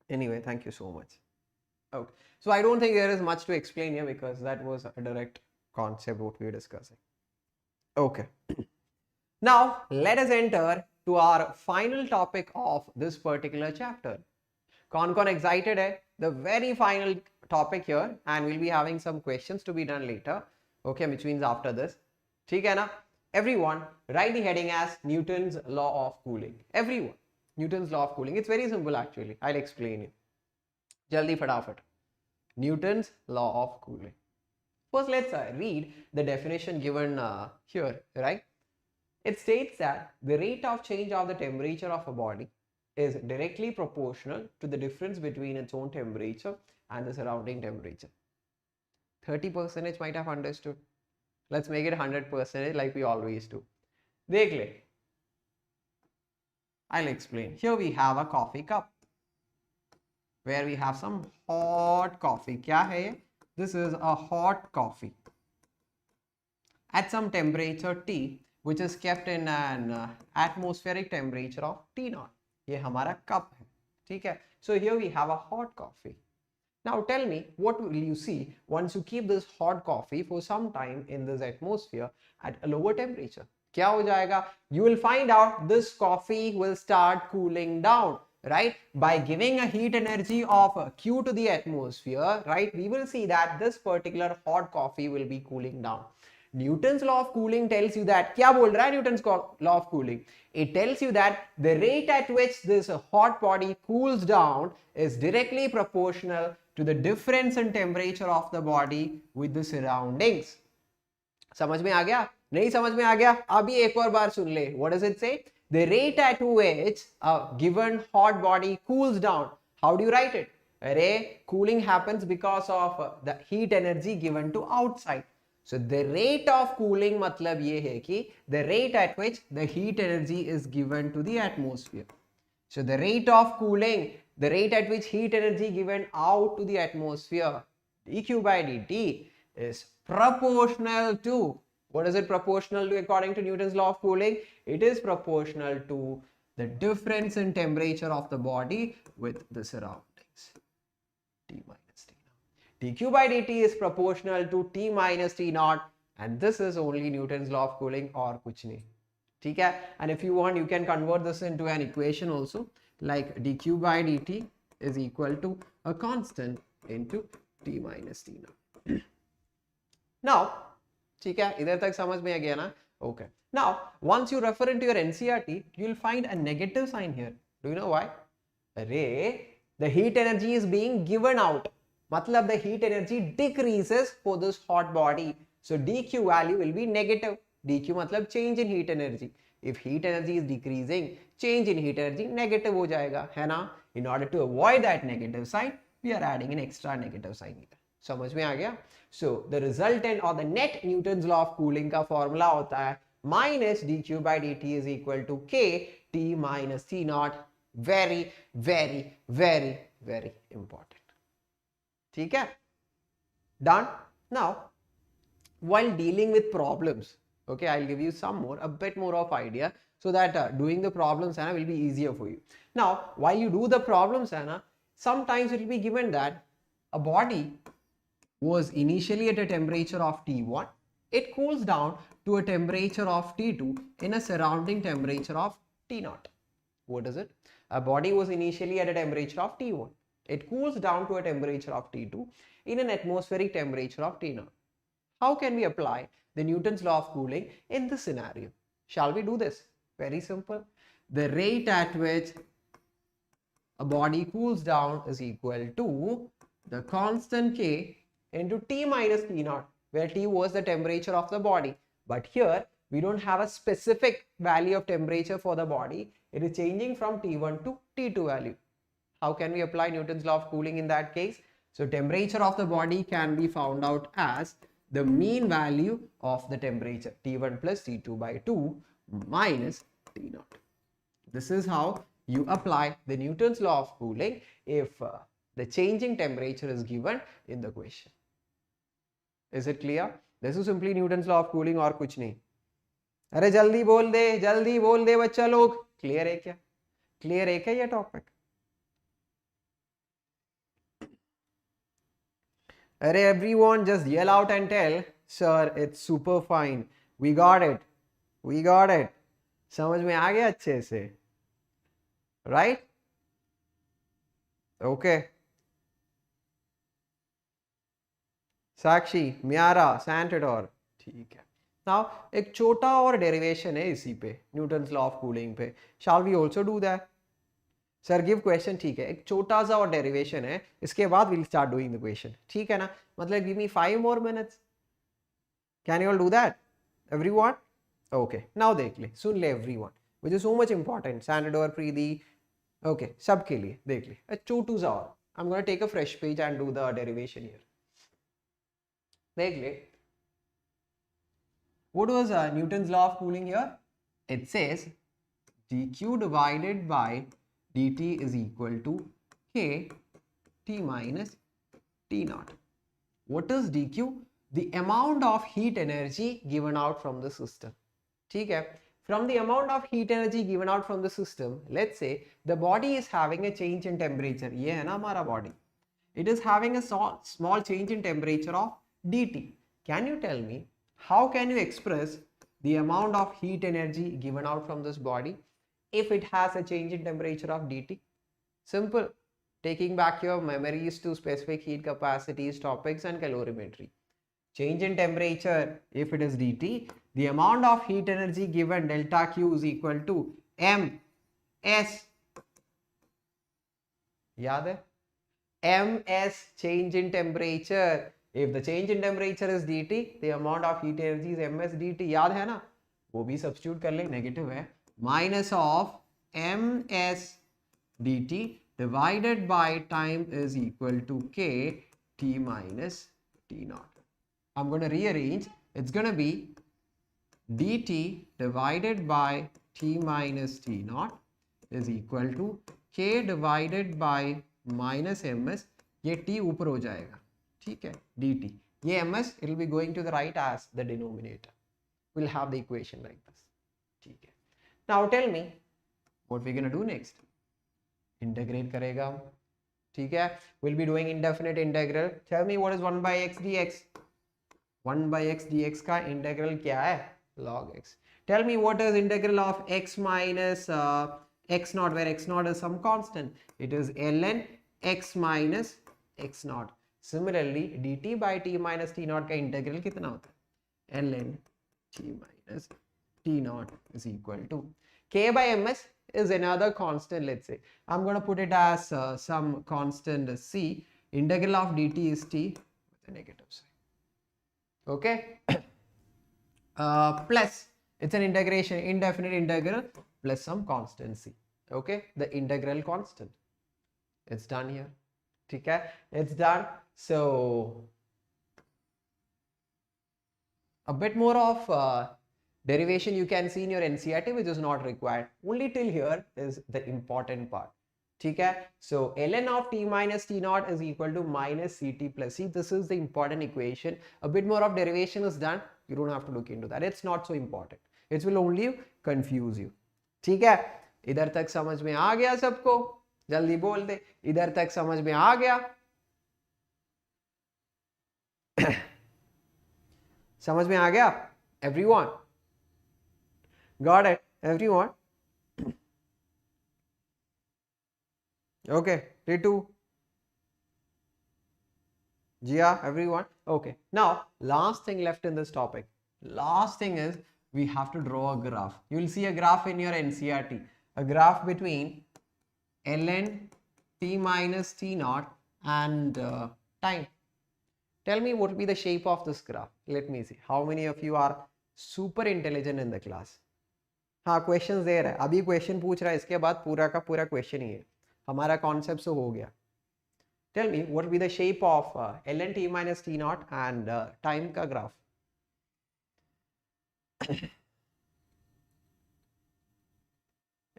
Anyway, thank you so much. Okay, so I don't think there is much to explain here because that was a direct concept what we were discussing. Okay. Now let us enter to our final topic of this particular chapter. Con excited hai? The very final topic here, and we'll be having some questions to be done later. Okay, which means after this. ठीक है ना? Everyone write the heading as Newton's law of cooling. Everyone. Newton's law of cooling. It's very simple actually. I'll explain it. जल्दी फटाफट. Newton's law of cooling. First, let's read the definition given here, right? It states that the rate of change of the temperature of a body is directly proportional to the difference between its own temperature and the surrounding temperature. 30% might have understood. Let's make it 100% like we always do. Dekh le. I'll explain. Here we have a coffee cup where we have some hot coffee. Kya hai ye? This is a hot coffee at some temperature T, which is kept in an atmospheric temperature of T0. ये हमारा cup है, ठीक है? So here we have a hot coffee. Now tell me, what will you see once you keep this hot coffee for some time in this atmosphere at a lower temperature? क्या हो जाएगा? You will find out this coffee will start cooling down, right? By giving a heat energy of Q to the atmosphere, right? We will see that this particular hot coffee will be cooling down. Newton's law of cooling tells you that, क्या बोल रहा है Newton's law of cooling? It tells you that the rate at which this hot body cools down is directly proportional to the difference in temperature of the body with the surroundings. समझ में आ गया? नहीं समझ में आ गया? अभी एक और बार सुन ले. What does it say? The rate at which a given hot body cools down. How do you write it? अरे, cooling happens because of the heat energy given to outside. So the rate of cooling मतलब ये है कि the rate at which the heat energy is given to the atmosphere. So the rate of cooling, the rate at which heat energy given out to the atmosphere, dq by dt, is proportional to, what is it proportional to according to Newton's law of cooling? It is proportional to the difference in temperature of the body with the surroundings. T minus T naught. dq by dt is proportional to T minus T naught, and this is only Newton's law of cooling और कुछ नहीं. ठीक है? And if you want, you can convert this into an equation also, like dq by dt is equal to a constant into T minus T naught. Now, ठीक है, इधर तक समझ में आ गया ना? Okay. Now, once you refer into your NCERT, you will find a negative sign here. Do you know why? Array, the heat energy is being given out. मतलब the heat energy decreases for this hot body. So dq value will be negative. dq मतलब change in heat energy. If heat energy is decreasing, change in heat energy negative हो जाएगा, है ना? In order to avoid that negative sign, we are adding an extra negative sign here. समझ में आ गया? So the resultant or the net Newton's law of cooling का formula होता है minus dq by dt is equal to k T minus T naught. Very, very, very, very important. ठीक है? Done? Now, while dealing with problems, okay, I'll give you a bit more of idea so that doing the problems will be easier for you. Now, while you do the problems, sometimes it will be given that a body was initially at a temperature of T1, it cools down to a temperature of T2 in a surrounding temperature of T0. What is it? A body was initially at a temperature of T1. It cools down to a temperature of T2 in an atmospheric temperature of T0. How can we apply the Newton's law of cooling in this scenario? Shall we do this? Very simple. The rate at which a body cools down is equal to the constant K into T minus T naught, where T was the temperature of the body. But here we don't have a specific value of temperature for the body. It is changing from T1 to T2 value. How can we apply Newton's law of cooling in that case? So temperature of the body can be found out as the mean value of the temperature T1 plus T2 by 2 minus T0. This is how you apply the Newton's law of cooling if the changing temperature is given in the question. Is it clear? This is simply Newton's law of cooling और कुछ नहीं. अरे जल्दी बोल दे बच्चा लोग. Clear है क्या? Clear है क्या ये topic? अरे everyone just yell out and tell, sir, it's super fine. We got it. समझ में आ गया अच्छे से? Right? Okay. साक्षी, म्यारा, सैंटेडोर, ठीक है. Now, एक छोटा और डेरिवेशन है इसी पे, न्यूटन्स लॉ ऑफ कूलिंग पे. Shall we also do that? Sir give question, ठीक है, एक छोटा सा और डेरिवेशन है, इसके बाद we'll start doing the question. ठीक है ना? मतलब give me 5 more minutes. Can you all do that? Everyone? Okay. Now देख ले, सुन ले everyone, which is so much important. Standard or Preeti. Okay. सबके लिए देख ले. Two twos are. I'm going to take a fresh page and do the derivation here. देख ले. What was Newton's law of cooling here? It says dq divided by dt is equal to k t minus t naught. What is dq? The amount of heat energy given out from the system. ठीक है? From the amount of heat energy given out from the system, let's say the body is having a change in temperature. ये है ना हमारा body. It is having a small change in temperature of dt. Can you tell me how can you express the amount of heat energy given out from this body if it has a change in temperature of dt? Simple. Taking back your memories to specific heat capacities, topics and calorimetry. Change in temperature, if it is dt, the amount of heat energy given delta Q is equal to ms. याद है? ms change in temperature. If the change in temperature is dt, the amount of heat energy is ms dt. याद है ना? वो भी substitute कर ले, negative है. Minus of ms dt divided by time is equal to k t minus t naught. I'm going to rearrange. It's going to be dt divided by t minus t naught is equal to k divided by minus ms. ये t ऊपर हो जाएगा, ठीक है, dt. ये ms, it will be going to the right as the denominator. We'll have the equation like this. ठीक है. Now tell me what we're going to do next. Integrate करेगा हम, ठीक है. We'll be doing indefinite integral. Tell me what is 1 by x dx. 1 by x dx का integral क्या है? Log x. Tell me what is integral of x minus x naught, where x naught is some constant. It is ln x minus x naught. Similarly, dt by t minus t naught का integral कितना होता है? ln t minus t naught is equal to k by ms is another constant. Let's say I'm going to put it as some constant c. Integral of dt is t with a negative sign. Okay. Plus it's an integration, indefinite integral plus some constant c. Okay, the integral constant. It's done here. Okay, it's done. So a bit more of derivation you can see in your NCERT, which is not required. Only till here is the important part. Okay, so ln of t minus t naught is equal to minus ct plus c. This is the important equation. A bit more of derivation is done. You don't have to look into that. It's not so important. It will only confuse you. ठीक है, इधर तक समझ में आ गया सबको? जल्दी बोल दे, इधर तक समझ में आ गया? समझ में आ गया? Everyone? Got it? Everyone? Okay, Ritu. Jia, everyone? Okay. Now, last thing left in this topic. Last thing is we have to draw a graph. You will see a graph in your NCERT. A graph between ln t minus t naught and time. Tell me what will be the shape of this graph. Let me see. How many of you are super intelligent in the class? हाँ, questions there है. अभी question पूछ रहा है, इसके बाद पूरा का पूरा question ही है. हमारा concept so हो गया. Tell me what will be the shape of ln t minus t naught and time का graph.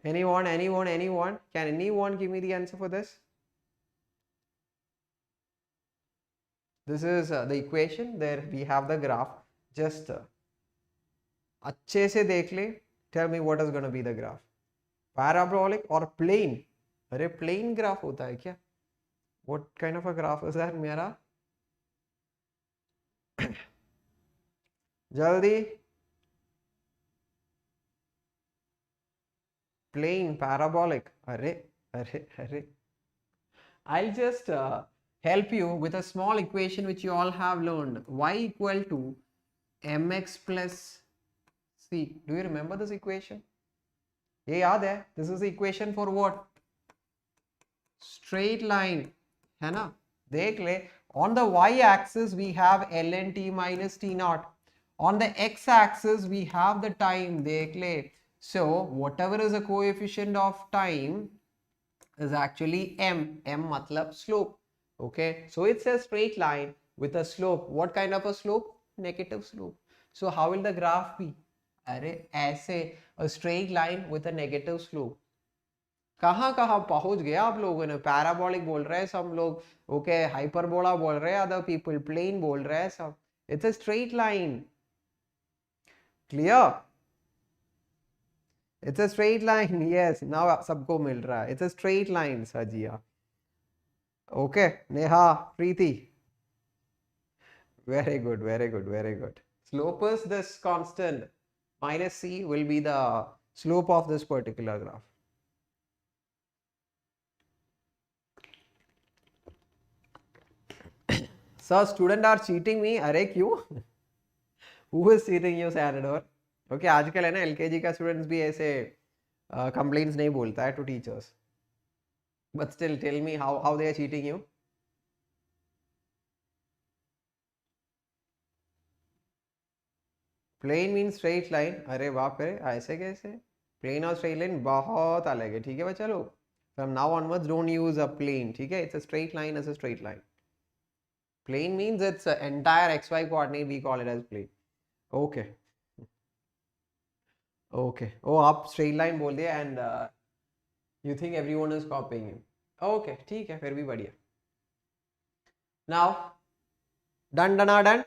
Anyone? Can anyone give me the answer for this? This is the equation. There we have the graph. Just अच्छे से देख ले. Tell me what is going to be the graph. Parabolic or plane? अरे plane graph होता है क्या? What kind of a graph is that मेरा? जल्दी. Plane, parabolic. Arre. I'll just help you with a small equation which you all have learned. Y equal to mx plus c. Do you remember this equation? ये याद है? This is the equation for what? Straight line. है ना? देख ले. On the y axis we have ln t minus t naught. On the x-axis, we have the time. देख ले. So whatever is the coefficient of time is actually m. M matlab slope. Okay. So it's a straight line with a slope. What kind of a slope? Negative slope. So how will the graph be? अरे ऐसे, a straight line with a negative slope. कहाँ कहाँ पहुंच गया आप लोगों ने? Parabolic बोल रहे हैं सब लोग, ओके, हाइपरबोला बोल रहे हैं अदर पीपल, प्लेन बोल रहे हैं सब. It's a straight line. Clear? It's a straight line. Yes, now सबको मिल रहा है. इट्स अ स्ट्रेट लाइन सजिया. Okay Neha, Preeti, very good, very good, very good. Slope is this constant. Minus c will be the slope of this particular graph. So students are cheating me. अरे क्यों? Who is cheating you, Sanador? Okay, आजकल है ना LKG का students भी ऐसे complaints नहीं बोलता है to teachers. But still, tell me how they are cheating you. Plain mean straight line. अरे बाप रे, ऐसे कैसे? प्लेन और स्ट्रेट लाइन बहुत अलग है. ठीक है बच्चा लोग, from now onwards don't use a plane. ठीक है, it's a straight line as a straight line. Plane means it's entire X Y coordinate, we call it as plane. Okay okay. ओ आप स्ट्रेट लाइन बोल दिया and you think everyone is copying you. Okay ठीक है, फिर भी बढ़िया. Now done done done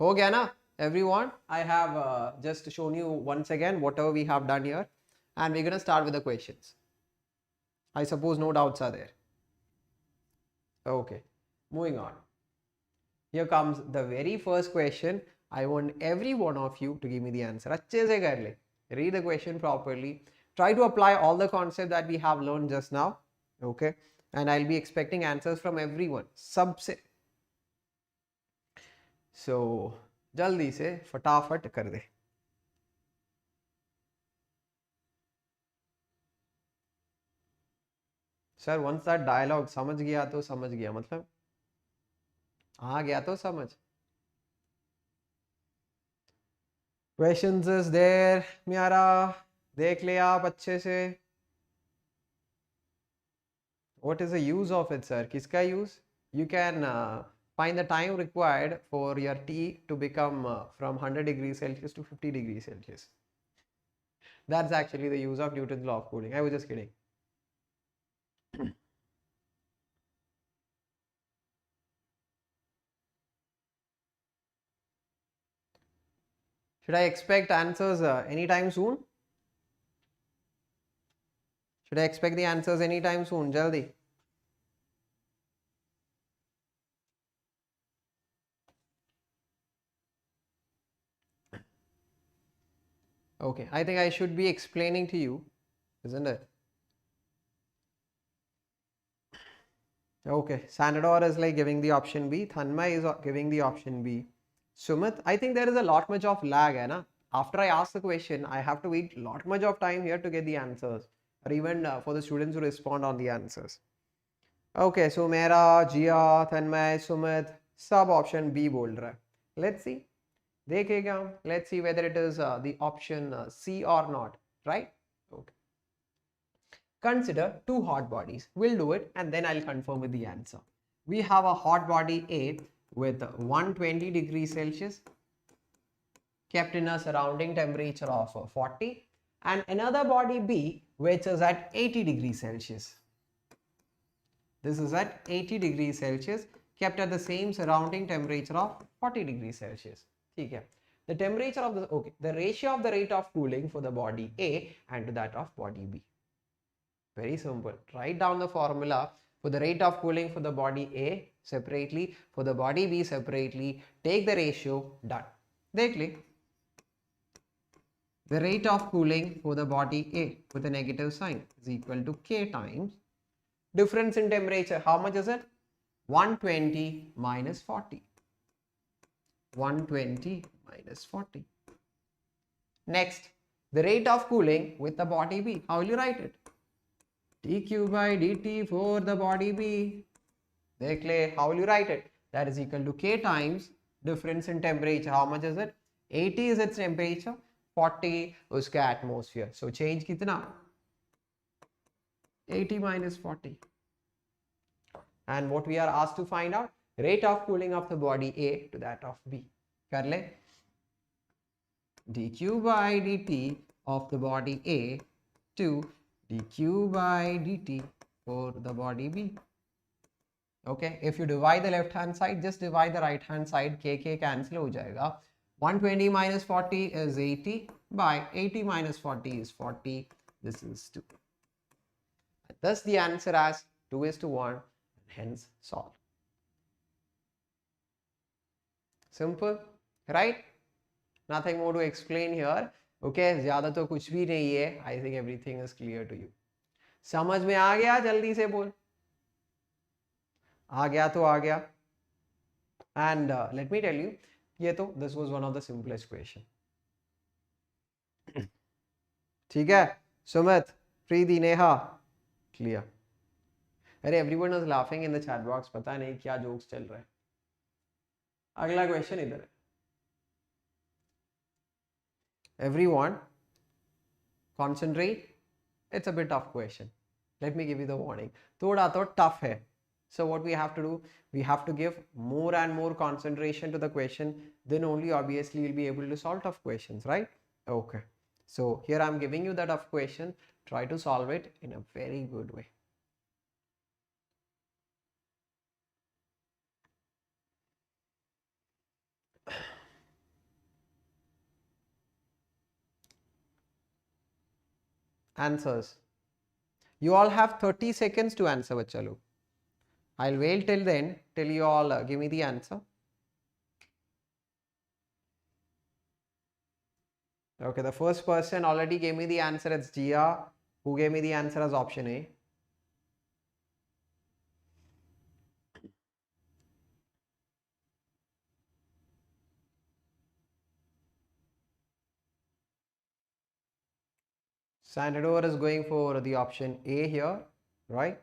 हो गया ना everyone? I have just shown you once again whatever we have done here, and we're going to start with the questions. I suppose no doubts are there. Okay, moving on. Here comes the very first question. I want every one of you to give me the answer. अच्छे से कर ले. Read the question properly. Try to apply all the concepts that we have learned just now. Okay, and I'll be expecting answers from everyone. सबसे. So जल्दी से फटाफट कर दे. Sir once that dialogue समझ गया तो समझ गया, मतलब आ गया तो समझ. क्वेश्चंस इज देयर म्यारा, देख ले आप अच्छे से. What is the use of it sir? किसका use? You can find the time required for your tea to become from 100 degrees Celsius to 50 degrees Celsius. That's actually the use of Newton's law of cooling. I was just kidding. Should I expect answers anytime soon? Should I expect the answers anytime soon? Jaldi. Okay, I think I should be explaining to you, isn't it? Okay, Sanador is like giving the option B. Thanmay is giving the option B. Sumit, I think there is a lot much of lag, hai na? After I ask the question, I have to wait lot much of time here to get the answers, or even for the students to respond on the answers. Okay, so Mera, Jia, Thanmay, Sumit, sub option B bol raha hai. Let's see. देखेगा. Let's see whether it is the option C or not, right? Okay. Consider two hot bodies. We'll do it and then I'll confirm with the answer. We have a hot body A with 120 degrees Celsius kept in a surrounding temperature of 40, and another body B which is at 80 degrees Celsius. This is at 80 degrees Celsius kept at the same surrounding temperature of 40 degrees Celsius. ठीक है. The temperature of the, okay, the ratio of the rate of cooling for the body A and to that of body B. Very simple. Write down the formula for the rate of cooling for the body A separately, for the body B separately. Take the ratio. Done. देख ले. The rate of cooling for the body A with a negative sign is equal to K times difference in temperature. How much is it? 120 minus 40. 120 minus 40. Next, the rate of cooling with the body B. How will you write it? dq by dt for the body B. देख ले, how will you write it? That is equal to K times difference in temperature. How much is it? 80 is its temperature, 40 uska atmosphere. So change kitna? 80 minus 40. And what we are asked to find out? Rate of cooling of the body A to that of B. Kar le? dq by dt of the body A to dq by dt for the body B. Okay, if you divide the left hand side, just divide the right hand side, k cancel ho jayega. 120 minus 40 is 80 by 80 minus 40 is 40. This is 2. Thus the answer as 2:1, hence solve. Simple, right? Nothing more to explain here. Okay, ज़्यादा तो कुछ भी नहीं है. I think everything is clear to you. समझ में आ गया? जल्दी से बोल. आ गया तो आ गया. And let me tell you, this was one of the simplest question. ठीक है? Sumit, Preeti, Neha, clear. अरे everyone is laughing in the chat box. पता नहीं क्या jokes चल रहा है. अगला question इधर है. Everyone, concentrate. It's a bit tough question. Let me give you the warning. थोड़ा तो tough है. So what we have to do, we have to give more and more concentration to the question, then only obviously you'll be able to solve tough questions, right? Okay. So here I'm giving you the tough question. Try to solve it in a very good way. Answers. You all have 30 seconds to answer, bachcha log. I'll wait till then, till you all give me the answer. Okay, the first person already gave me the answer. It's Jia, who gave me the answer as option A. Sandador is going for the option A here, right?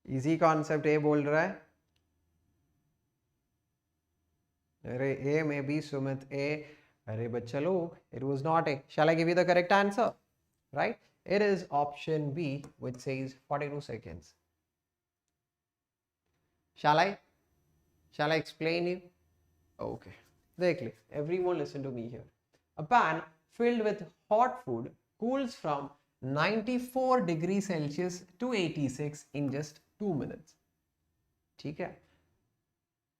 Easy concept A बोल रहा है. अरे A may be Sumit A. अरे बच्चा लोग, it was not A. Shall I give you the correct answer? Right? It is option B, which says 42 seconds. Shall I explain you? Okay. Exactly. Everyone listen to me here. A pan filled with hot food cools from 94 degrees Celsius to 86 in just 2 minutes. ठीक है?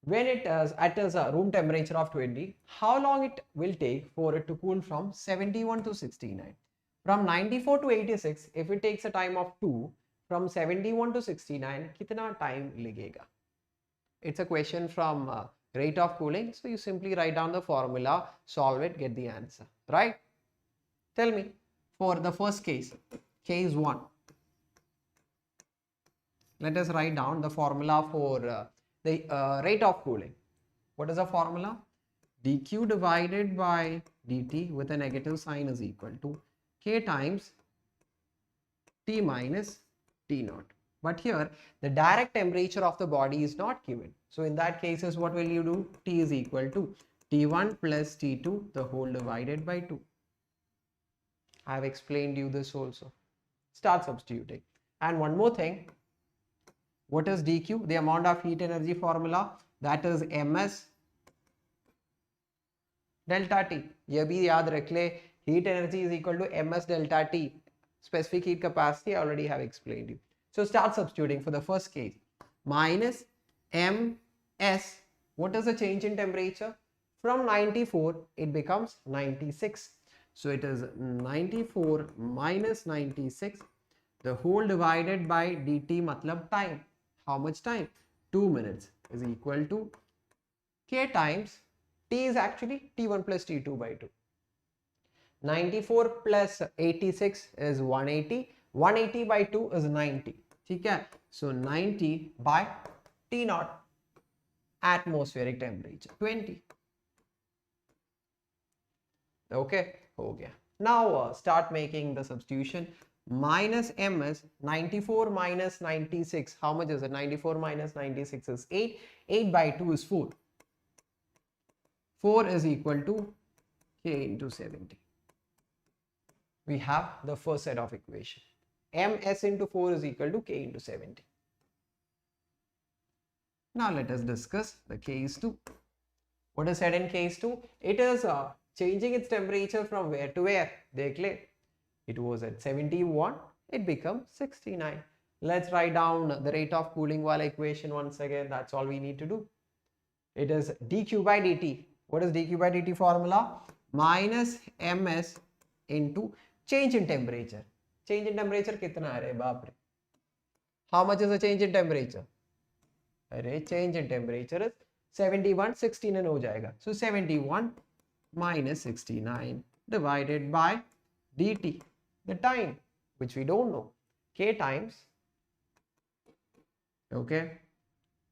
When it is at a room temperature of 20, how long it will take for it to cool from 71 to 69? From 94 to 86, if it takes a time of 2, from 71 to 69, कितना time लगेगा? It's a question from rate of cooling. So you simply write down the formula, solve it, get the answer, right? Tell me, for the first case, case 1. Let us write down the formula for the rate of cooling. What is the formula? dq divided by dt with a negative sign is equal to k times T minus T naught. But here the direct temperature of the body is not given. So in that cases, what will you do? T is equal to T1 plus T2 the whole divided by 2. I have explained you this also. Start substituting. And one more thing. What is dq? The amount of heat energy formula, that is ms delta T. ये भी याद रख ले, heat energy is equal to ms delta T. Specific heat capacity I already have explained you. So start substituting for the first case. Minus ms. What is the change in temperature? From 94 it becomes 96. So it is 94 minus 96 the whole divided by dt matlab time. How much time? 2 minutes is equal to k times T is actually T1 plus T2 by 2. 94 plus 86 is 180. 180 by 2 is 90. ठीक है? So 90 by T naught, atmospheric temperature 20. Okay, हो गया. Now start making the substitution. minus m is 94 minus 96. How much is it? 94 minus 96 is 8. 8 by 2 is 4. 4 is equal to k into 70. We have the first set of equation. ms into 4 is equal to k into 70. Now let us discuss the case 2. What is said in case 2? It is changing its temperature from where to where? Dekh le. It was at 71, it becomes 69. Let's write down the rate of cooling while equation once again. That's all we need to do. It is dq by dt. What is dq by dt formula? Minus ms into change in temperature. Change in temperature kitna hai re baap re? How much is the change in temperature? Array change in temperature is 71, 69 ho jayega. So 71 minus 69 divided by dt, the time, which we don't know, k times, okay,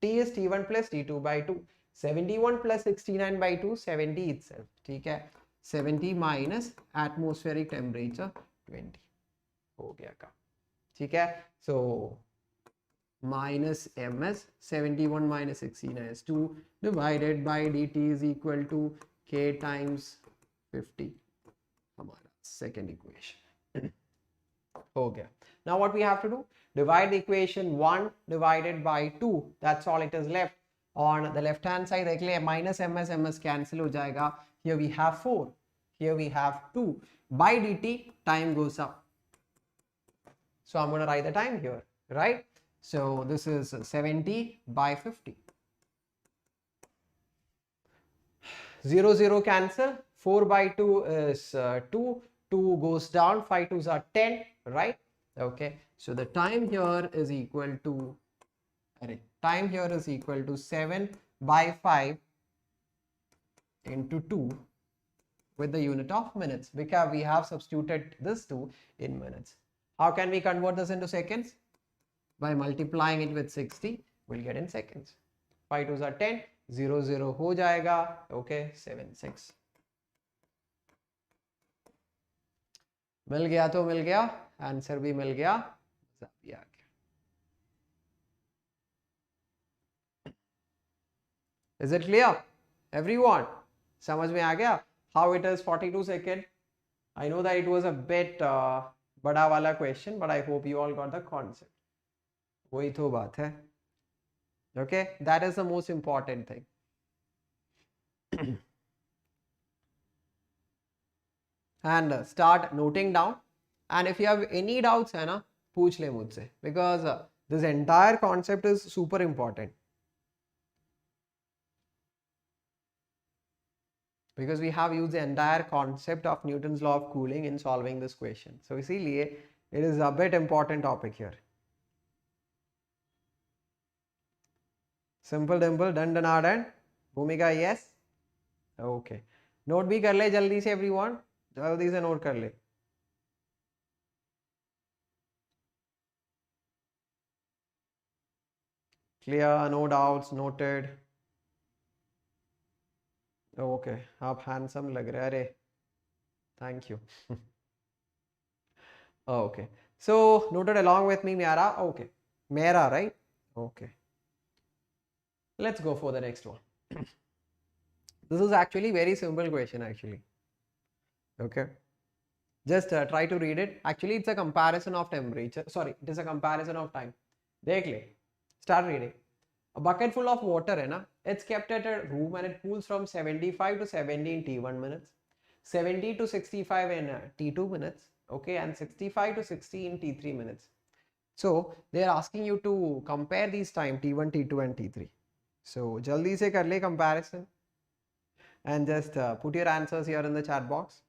t is t1 plus t2 by 2. 71 plus 69 by 2, 70 itself. ठीक है, 70 minus atmospheric temperature 20 हो गया काम. ठीक है, so minus ms, 71 minus 69 is 2 divided by dt is equal to k times 50. हमारा second equation हो गया. Now what we have to do? Divide the equation 1 divided by 2. That's all it is left. On the left hand side, देख ले, minus ms cancel हो जाएगा. Here we have 4. Here we have 2. By dt, time goes up. So I'm going to write the time here, right? So this is 70 by 50. 0, 0 cancel. 4 by 2 is 2. 2 goes down. 5 2s are 10, right? Okay. So the time here is equal to, time here is equal to 7 by 5 into 2 with the unit of minutes, because we have substituted this 2 in minutes. How can we convert this into seconds? By multiplying it with 60, we'll get in seconds. 5 2s are 10, 0 0 ho jayega, okay, 7 6. मिल गया तो मिल गया, answer भी मिल गया, भी आ गया. Is it clear? Everyone, समझ में आ गया? How it is 42 seconds? I know that it was a bit बड़ा वाला question, but I hope you all got the concept. वही तो बात है. Okay, that is the most important thing. And start noting down. And if you have any doubts, है ना, पूछ ले मुझसे, because this entire concept is super important. Because we have used the entire concept of Newton's law of cooling in solving this question. So इसीलिए it is a bit important topic here. Simple dimple, done done. Bhumika, yes. Okay. Note भी कर ले जल्दी से everyone. जल्दी से note कर ले. Clear, no doubts, noted. Okay, आप handsome लग रहे, अरे, thank you. Okay, so noted along with me, Mera. Okay, Mera, right? Okay. Let's go for the next one. This is actually very simple question actually. Okay, just try to read it. Actually, it's a comparison of temperature. Sorry, it is a comparison of time. देख ले. Start reading. A bucket full of water है ना, it's kept at a room and it cools from 75 to 70 in T1 minutes, 70 to 65 in T2 minutes, okay, and 65 to 60 in T3 minutes. So they are asking you to compare these time T1, T2 and T3. So jaldi se kar le comparison and just put your answers here in the chat box.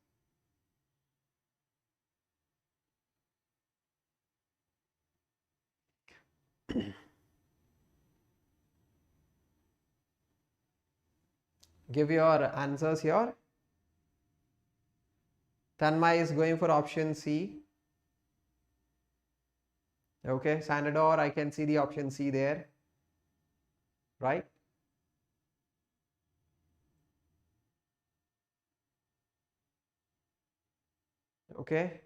Give your answers here. Tanmay is going for option C. Okay, Sanador, I can see the option C there, right? Okay,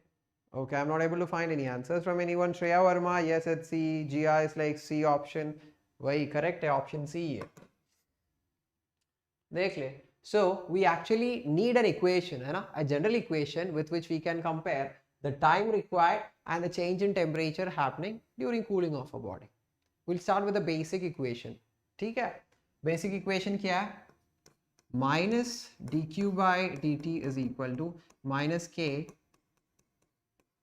Okay, I'm not able to find any answers from anyone. Shreya Verma, yes, it's C. Gia is like C option. वही correct है, option C है. देख ले. So we actually need an equation, है ना? A general equation with which we can compare the time required and the change in temperature happening during cooling of a body. We'll start with the basic equation. ठीक है? Basic equation क्या है? Minus dq by dt is equal to minus k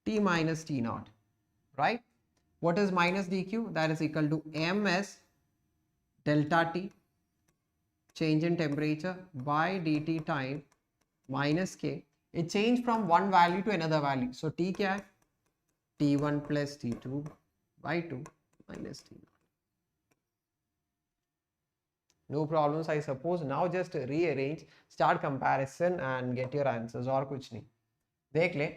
T minus T naught, right? What is minus dq? That is equal to ms delta T change in temperature by dt time minus k. It changed from one value to another value. So T क्या है? T1 plus T2 by 2 minus T naught. No problems, I suppose. Now just rearrange, start comparison and get your answers. और कुछ नहीं. देख ले.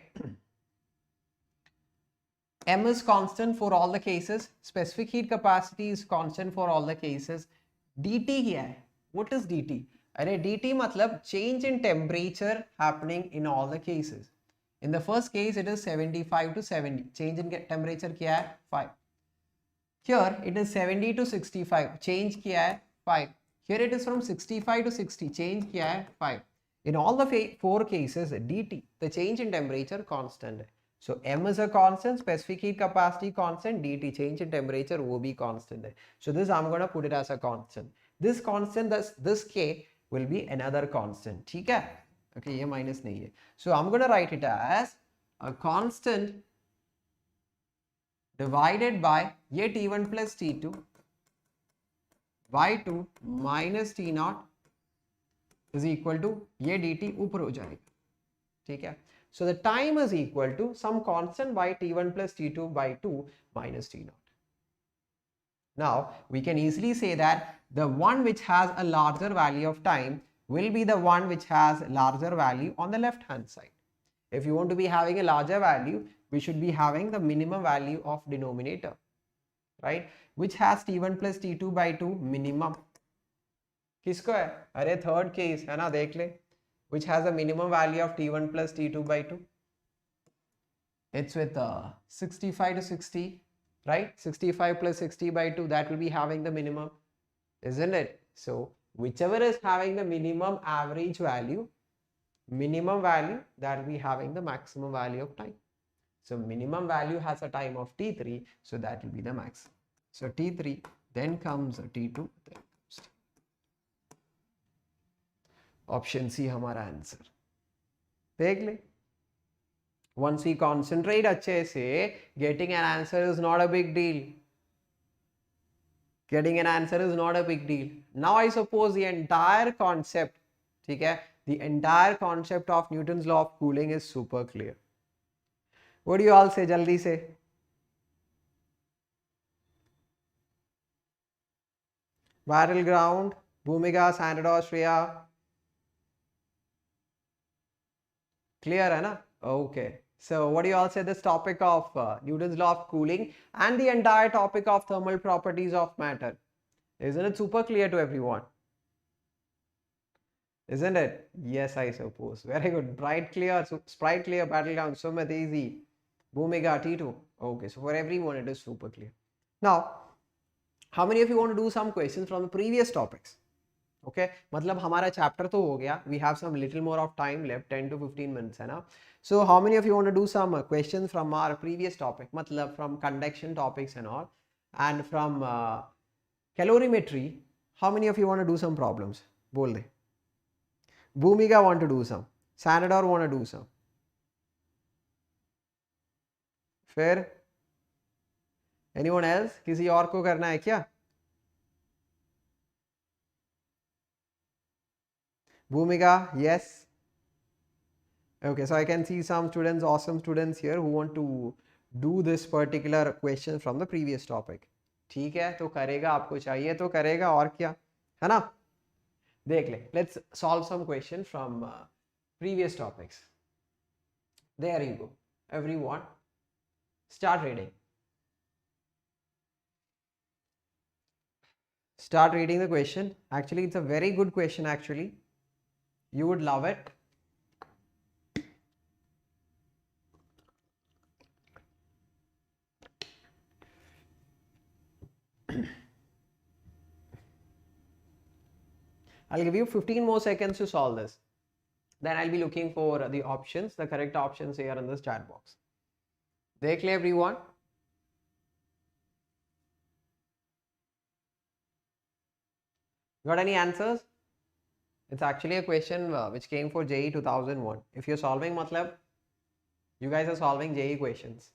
M is constant for all the cases. Specific heat capacity is constant for all the cases. dt क्या है? What is dt? अरे dt मतलब change in temperature happening in all the cases. In the first case it is 75 to 70. Change in temperature क्या है? 5. Here it is 70 to 65. Change क्या है? 5. Here it is from 65 to 60. Change क्या है? 5. In all the 4 cases dt, the change in temperature constant है. So M is a constant, specific heat capacity constant, dt change in temperature वो भी constant है. So this I'm going to put it as a constant. This constant, this k will be another constant. ठीक है? Okay, ये minus नहीं है. So I'm going to write it as a constant divided by ये T1 plus T2 by 2 minus T naught is equal to ये dt ऊपर हो जाएगा. ठीक है? So the time is equal to some constant by T1 plus T2 by 2 minus T naught. Now we can easily say that the one which has a larger value of time will be the one which has larger value on the left hand side. If you want to be having a larger value, we should be having the minimum value of denominator, right? Which has T1 plus T2 by 2 minimum. किसको है? अरे third case है ना, देख ले. Which has a minimum value of T1 plus T2 by 2. It's with 65 to 60, right? 65 plus 60 by 2, that will be having the minimum, isn't it? So whichever is having the minimum average value, that will be having the maximum value of time. So minimum value has a time of T3, so that will be the maximum. So T3, then comes T2, then option C हमारा answer. देख ले. Once we concentrate अच्छे से, getting an answer is not a big deal. Getting an answer is not a big deal. Now I suppose the entire concept, ठीक है, the entire concept of Newton's law of cooling is super clear. What do you all say? जल्दी से. Battleground, Bhumika, Sandra, Shreya. Clear है ना? Okay. So what do you all say this topic of Newton's law of cooling and the entire topic of thermal properties of matter? Isn't it super clear to everyone? Isn't it? Yes, I suppose. Very good. Bright clear, sprite clear, battleground, Sumit easy. Bhumika, T2. Okay, so for everyone it is super clear. Now, how many of you want to do some questions from the previous topics? Okay, मतलब हमारा chapter तो हो गया. We have some little more of time left, 10 to 15 minutes है ना. So how many of you want to do some questions from our previous topic? मतलब from conduction topics and all, and from calorimetry. How many of you want to do some problems? बोल दे. Bhumika want to do some. Sanador want to do some. फिर anyone else? किसी और को करना है क्या? Bhumika, yes. Okay, so I can see some students, awesome students here who want to do this particular question from the previous topic. ठीक है, तो करेगा, आपको चाहिए तो करेगा, और क्या है ना. देख ले. Let's solve some question from previous topics. There you go. Everyone, start reading. Start reading the question. Actually, it's a very good question actually. You would love it. I'll give you 15 more seconds to solve this. Then I'll be looking for the options, the correct options here in this chat box. Dekh le everyone. Got any answers? It's actually a question which came for JEE 2001. If you're solving, matlab, you guys are solving JEE questions.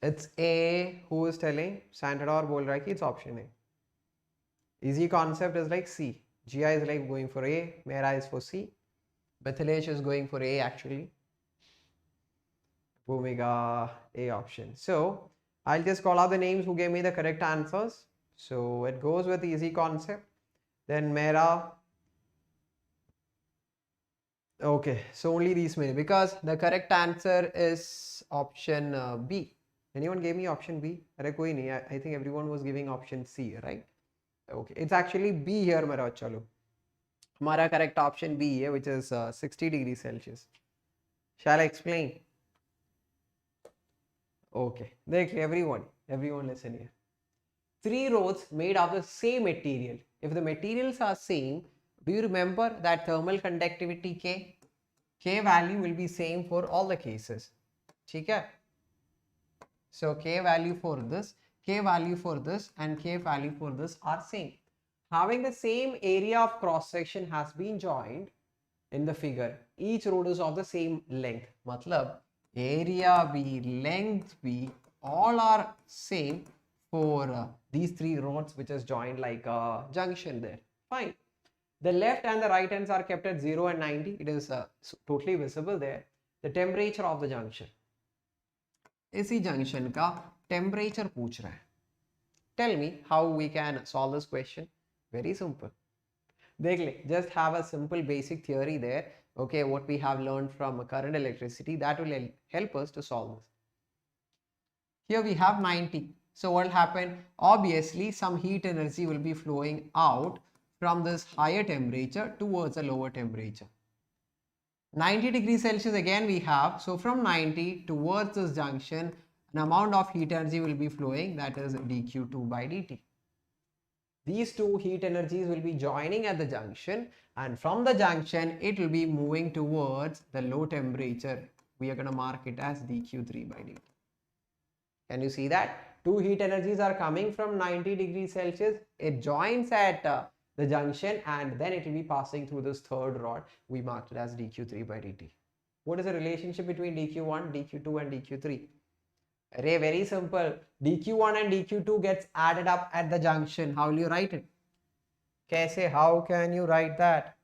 It's A who is telling, Santador bol raha hai ki it's option A. Easy concept is like C. GI is like going for A, Mera is for C. Bethilesh is going for A actually. Omega A option. So I'll just call out the names who gave me the correct answers. So it goes with easy concept. Then Mera. Okay, so only these many because the correct answer is option B. Anyone gave me option B? I think everyone was giving option C, right? Okay, it's actually B here, Mera chalo. Hamara correct option B है, which is 60 degrees Celsius. Shall I explain? Okay, everyone listen here. 3 rods made of the same material. If the materials are same, do you remember that thermal conductivity K? K value will be same for all the cases. Okay? So K value for this, K value for this and K value for this are same. Having the same area of cross section has been joined in the figure. Each rod is of the same length. Matlab area B, length B, all are same for these 3 rods which is joined like a junction there. Fine. The left and the right ends are kept at 0 and 90. It is totally visible there. The temperature of the junction. इसी junction का temperature पूछ रहा है. Tell me how we can solve this question. Very simple. देख ले, just have a simple basic theory there. Okay, what we have learned from current electricity, that will help us to solve this. Here we have 90. So what will happen? Obviously, some heat energy will be flowing out from this higher temperature towards a lower temperature. 90 degrees Celsius again we have. So from 90 towards this junction, an amount of heat energy will be flowing, that is dq2 by dt. These 2 heat energies will be joining at the junction, and from the junction it will be moving towards the low temperature. We are going to mark it as dq3 by dt. Can you see that? 2 heat energies are coming from 90 degrees Celsius. It joins at the junction and then it will be passing through this third rod. We marked it as dq3 by dt. What is the relationship between dq1, dq2 and dq3? Array, very simple. dq1 and dq2 gets added up at the junction. How will you write it? Kaise? How can you write that?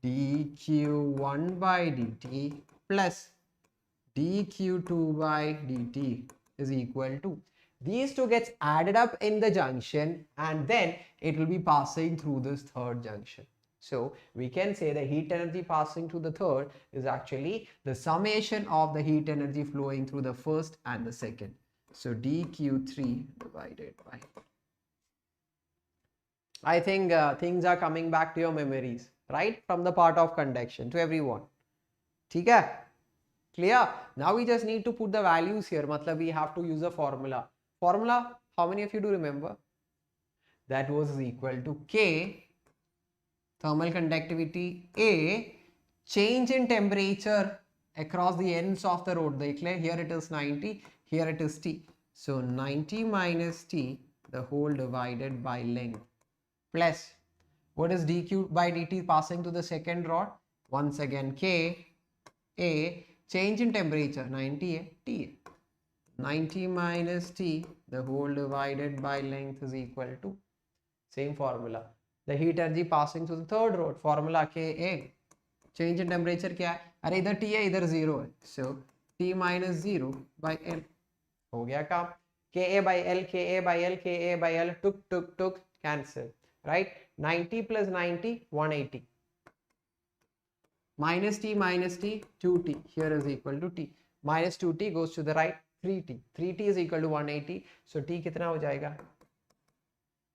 dq1 by dt plus dq2 by dt is equal to, these 2 gets added up in the junction and then it will be passing through this third junction. So we can say the heat energy passing through the third is actually the summation of the heat energy flowing through the first and the second. So dq3 divided by. I think things are coming back to your memories, right? From the part of conduction to everyone. ठीक है? Clear? Now we just need to put the values here. Matlab we have to use a formula. Formula, how many of you do remember? That was equal to K, thermal conductivity A, change in temperature across the ends of the rod. Here it is 90, here it is T. So 90 minus T, the whole divided by length, plus what is dq by dt passing to the second rod? Once again K, A, change in temperature 90 T. 90 minus T, the whole divided by length is equal to, same formula. The heat energy passing to the third rod, formula Ka. Change in temperature क्या है? अरे इधर T है, इधर 0 है. So T minus 0 by L. हो गया काम. Ka by L, Ka by L, Ka by L, took, cancel. Right? 90 plus 90, 180. Minus T, 2T. Here is equal to T. Minus 2T goes to the right, 3T. 3T is equal to 180. So T कितना हो जाएगा?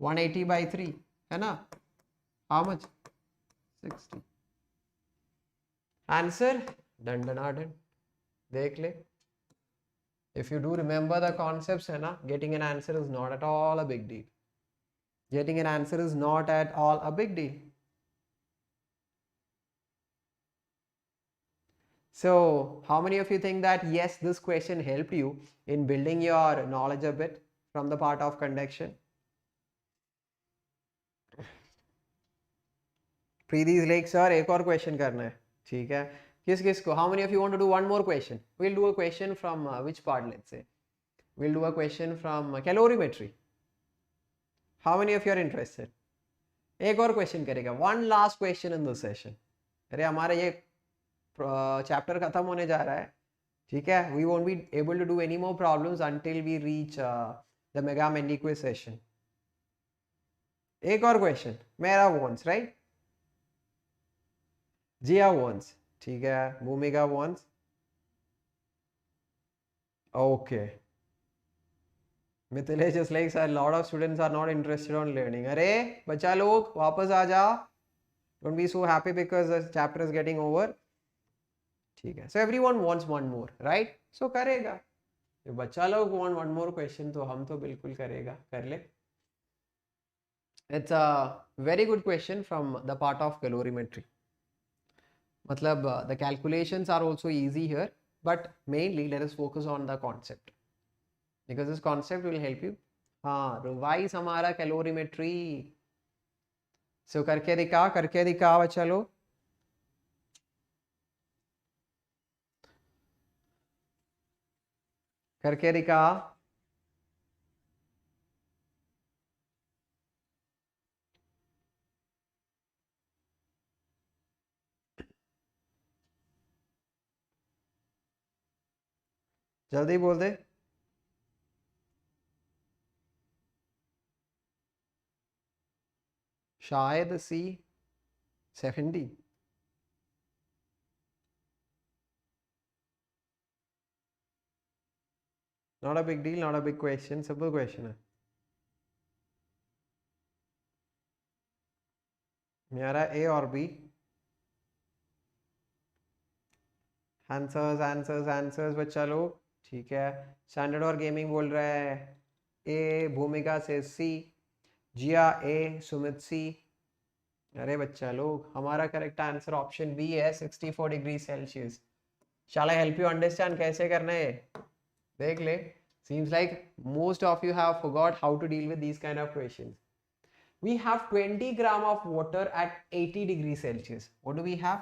180 by 3. है ना? How much? 60. Answer? Done. देख ले. If you do remember the concepts, है ना? Getting an answer is not at all a big deal. Getting an answer is not at all a big deal. So, how many of you think that yes, this question helped you in building your knowledge a bit from the part of conduction? Preeti is like, sir, एक और question करना है, ठीक है? किस-किसको? How many of you want to do one more question? We'll do a question from which part? Let's say we'll do a question from calorimetry. How many of you are interested? एक और question करेगा. One last question in this session. अरे हमारा ये chapter खत्म होने जा रहा है, ठीक है? We won't be able to do any more problems until we reach the mega Mendy quiz session. एक और question. मेरा wants, right? Jia wants, ठीक है? Bhumika wants. Okay. Mithilesh is like, sir, a lot of students are not interested on learning. अरे बच्चा लोग वापस आ जा. Don't be so happy because the chapter is getting over. ठीक है. So everyone wants one more, right? So करेगा. if बच्चा लोग want one more question तो हम तो बिल्कुल करेगा, कर ले. It's a very good question from the part of calorimetry. मतलब the calculations are also easy here, but mainly let us focus on the concept because this concept will help you. हाँ, revise हमारा calorimetry. So करके दिखा बच्चा लोग. करके दिखा. जल्दी बोल दे. शायद C70. Not a big deal, not a big question, simple question है. मेरा A और B. आंसर्स बच्चा लोग, ठीक है? स्टैंडर्ड और गेमिंग बोल रहा है A, भूमिका से C, Jiya A, Sumit C. अरे बच्चा लोग, हमारा करेक्ट आंसर ऑप्शन बी है 64 degree Celsius. Shall I help you understand कैसे करना है? देख ले. Seems like most of you have forgot how to deal with these kind of questions. We have 20 gram of water at 80 degrees Celsius. What do we have?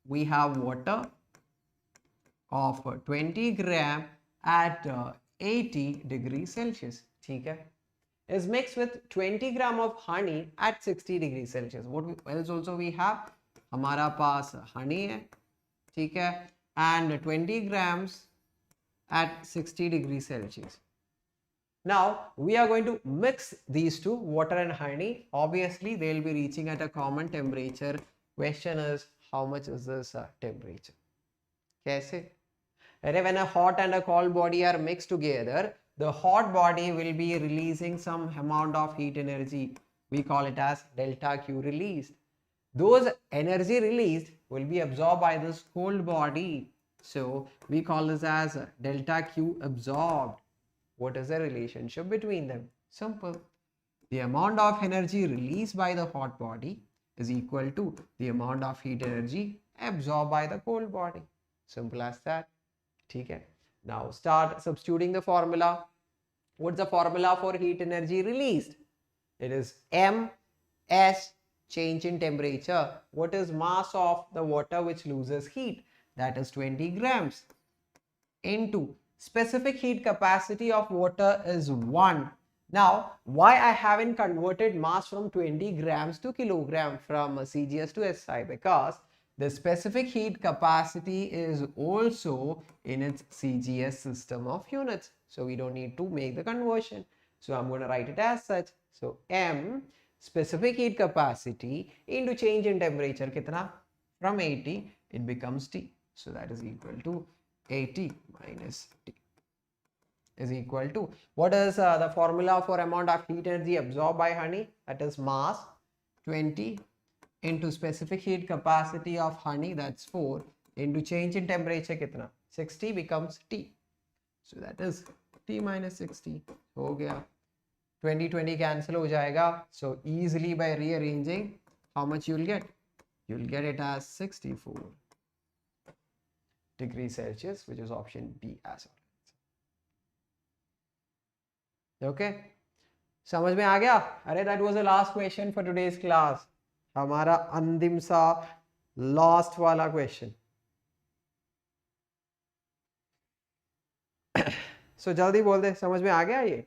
We have water of 20 gram at 80 degrees Celsius. ठीक है? Is mixed with 20 gram of honey at 60 degrees Celsius. What else also we have? हमारा पास honey है, ठीक है? And 20 grams at 60 degrees Celsius. Now we are going to mix these two, water and honey. Obviously they will be reaching at a common temperature. Question is, how much is this temperature? कैसे? When a hot and a cold body are mixed together, the hot body will be releasing some amount of heat energy. We call it as delta Q released. Those energy released will be absorbed by this cold body. So we call this as delta Q absorbed. What is the relationship between them? Simple. The amount of energy released by the hot body is equal to the amount of heat energy absorbed by the cold body. Simple as that. Okay. Now start substituting the formula. What's the formula for heat energy released? It is MS, change in temperature. What is mass of the water which loses heat? That is 20 grams into specific heat capacity of water is 1. Now, why I haven't converted mass from 20 grams to kilogram from CGS to SI? Because the specific heat capacity is also in its CGS system of units. So we don't need to make the conversion. So I'm going to write it as such. So M specific heat capacity into change in temperature kitna? From 80 it becomes T. So that is equal to 80 minus T is equal to, what is the formula for amount of heat energy absorbed by honey? That is mass 20 into specific heat capacity of honey, that's 4, into change in temperature kitna? 60 becomes T. So that is T minus 60. हो गया. 20 cancel हो जाएगा. So easily by rearranging, how much you'll get? You'll get it as 64 degrees Celsius, which is option B as well. Okay, समझ में आ गया? अरे that was the last question for today's class. हमारा अंतिम सा last वाला question. So जल्दी बोल दे, समझ में आ गया ये?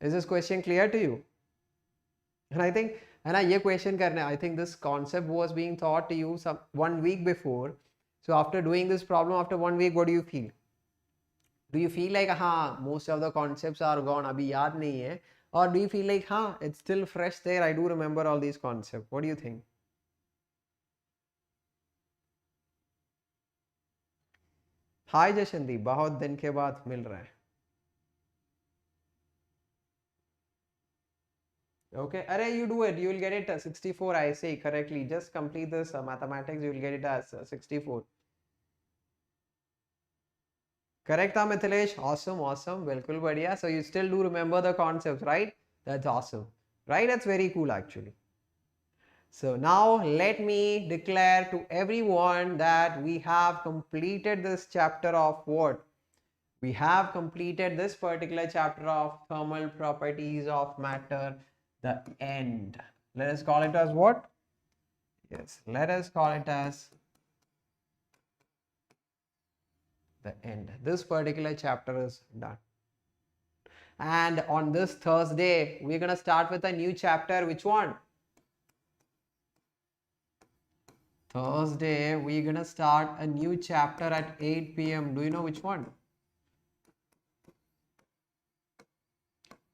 Is this question clear to you? And I think, है ना, ये question करना है. I think this concept was being taught to you some 1 week before. So after doing this problem after 1 week, what do you feel? Do you feel like हाँ most of the concepts are gone, अभी याद नहीं है? Or do you feel like हाँ it's still fresh there, I do remember all these concepts? What do you think? हाय जशनदीप, बहुत दिन के बाद मिल रहा है. Okay, अरे you do it, you will get it 64. I say correctly. Just complete this mathematics, you will get it as 64. Correct था Mithilesh? Awesome, awesome, बिल्कुल बढ़िया. So you still do remember the concepts, right? That's awesome, right? That's very cool actually. So now let me declare to everyone that we have completed this chapter of what? We have completed this particular chapter of thermal properties of matter, the end. Let us call it as what? Yes, let us call it as the end. This particular chapter is done. And on this Thursday, we're going to start with a new chapter. Which one? Thursday, we're going to start a new chapter at 8 p.m. Do you know which one?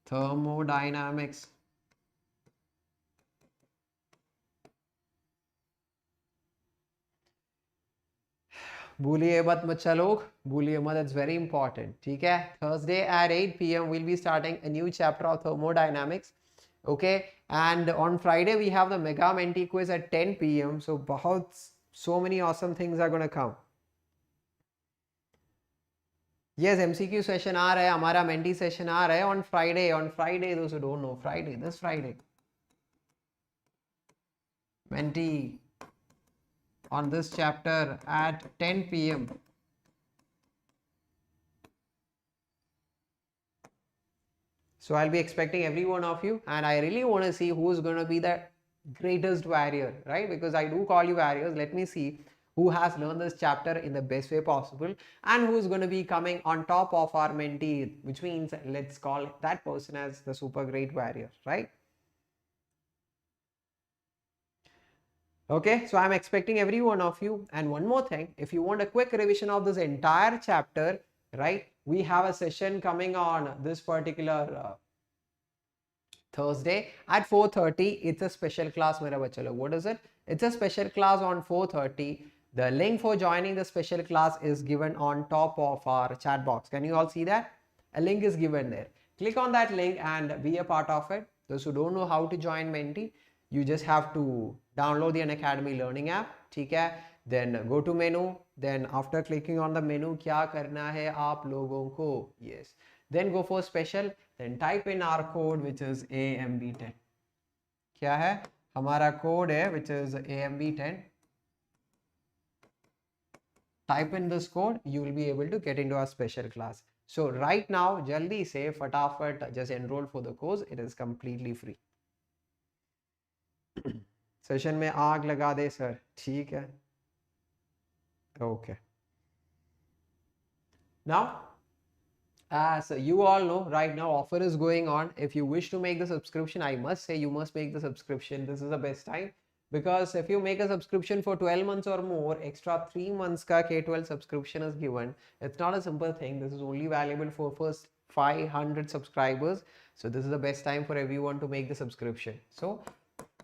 Thermodynamics. भूलिए मत बच्चा लोग, भूलिए मत, it's very important. ठीक है, Thursday at 8 p.m. we'll be starting a new chapter of thermodynamics. Okay, and on Friday we have the mega menti quiz at 10 p.m. So so many awesome things are going to come. Yes, MCQ session आ रहा है, हमारा menti session आ रहा है on Friday. On Friday, those who don't know, Friday, this Friday, menti on this chapter at 10 p.m. So I'll be expecting every one of you, and I really want to see who's going to be the greatest warrior, right? Because I do call you warriors. Let me see who has learned this chapter in the best way possible and who's going to be coming on top of our mentee, which means let's call that person as the super great warrior, right? Okay, so I'm expecting every one of you. And one more thing, if you want a quick revision of this entire chapter, right, we have a session coming on this particular Thursday at 4:30. It's a special class, mera bachcha log. What is it? It's a special class on 4:30. The link for joining the special class is given on top of our chat box. Can you all see that? A link is given there. Click on that link and be a part of it. Those who don't know how to join Menti, you just have to download the Unacademy learning app. ठीक है? Then go to menu. Then after clicking on the menu, क्या करना है आप लोगों को? Yes. Then go for special. Then type in our code, which is AMB10. क्या है? हमारा code है, which is AMB10. Type in this code, you will be able to get into our special class. So right now, jaldi se fatafat just enroll for the course. It is completely free. Session में आग लगा दे sir. ठीक है. Okay. Now, as you all know, right now offer is going on. If you wish to make the subscription, I must say you must make the subscription. This is the best time. Because if you make a subscription for 12 months or more, extra 3 months ka K12 subscription is given. It's not a simple thing. This is only valuable for first 500 subscribers. So this is the best time for everyone to make the subscription. So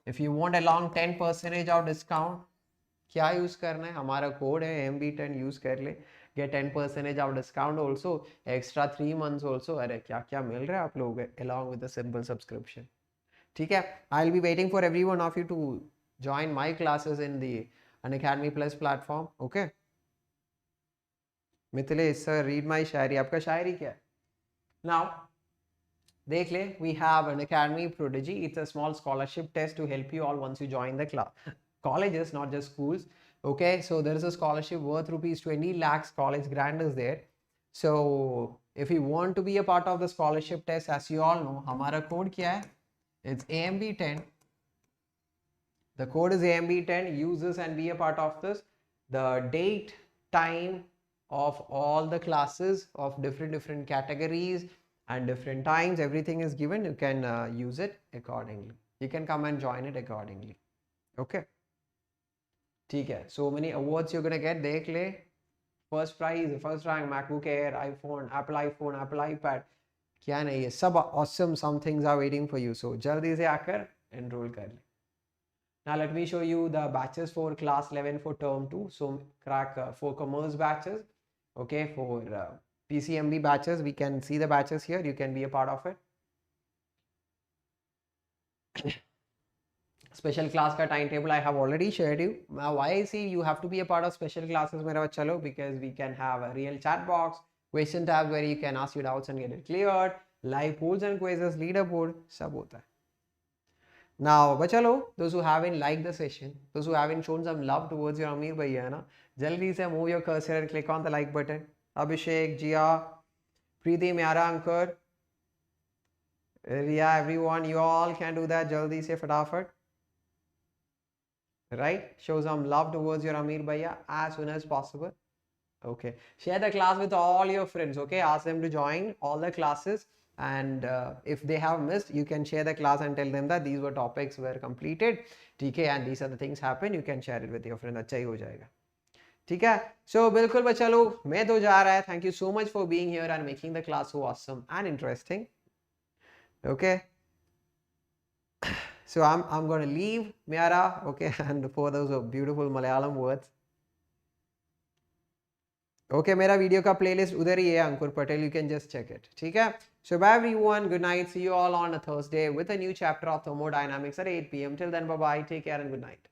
if you want a long 10% of discount, क्या use करना है? हमारा code है MB10, use कर ले. Get 10% of discount also. Extra 3 months also. अरे क्या क्या मिल रहा है आप लोगों को along with the simple subscription. ठीक है? I'll be waiting for every one of you to join my classes in the Unacademy Plus platform. Okay. Mithilesh sir, read my शायरी. आपका शायरी क्या है? Now, देख ले, we have an Academy Prodigy. It's a small scholarship test to help you all once you join the colleges, not just schools. Okay, so there is a scholarship worth rupees 20 lakhs. College grant is there. So if you want to be a part of the scholarship test, as you all know, हमारा code क्या है? It's AMB10. The code is AMB10. Use this and be a part of this. The date, time of all the classes of different categories and different times, everything is given. You can use it accordingly. You can come and join it accordingly. Okay. ठीक है. So many awards you're gonna get. देख ले. First prize, first rank, MacBook Air, iPhone, Apple iPad. क्या नहीं है, सब awesome, some things are waiting for you. So जल्दी से आकर enroll कर ले. Now let me show you the batches for class 11 for term 2. So crack 4 commerce batches. Okay, for PCMB batches, we can see the batches here. You can be a part of it. Special class ka timetable I have already shared you. Now why I see you have to be a part of special classes mera bachcha log, because we can have a real chat box, question tabs where you can ask your doubts and get it cleared, live polls and quizzes, leaderboard, sab hota hai. Now bachcha log, those who haven't liked the session, those who haven't shown some love towards your Ameer bhaiya na, jaldi se move your cursor and click on the like button. Abhishek, Jia, Preeti, Myara, Ankur, Ria, everyone, you all can do that. Jaldi se fatafat. Right, show some love towards your Ameer bhaiya as soon as possible. Okay, share the class with all your friends. Okay, ask them to join all the classes, and if they have missed, you can share the class and tell them that these were topics were completed, TK, and these are the things happen. You can share it with your friend. अच्छा ही हो जाएगा. ठीक है. So बिल्कुल बच्चा लोग, मैं तो जा रहा है. Thank you so much for being here and making the class so awesome and interesting. Okay. So I'm going to leave, Myara, okay, and for those beautiful Malayalam words. Okay, मेरा video का playlist उधर ही है, अंकुर Patel, you can just check it. ठीक है? So bye everyone, good night, see you all on a Thursday with a new chapter of thermodynamics at 8 p.m. Till then, bye bye, take care and good night.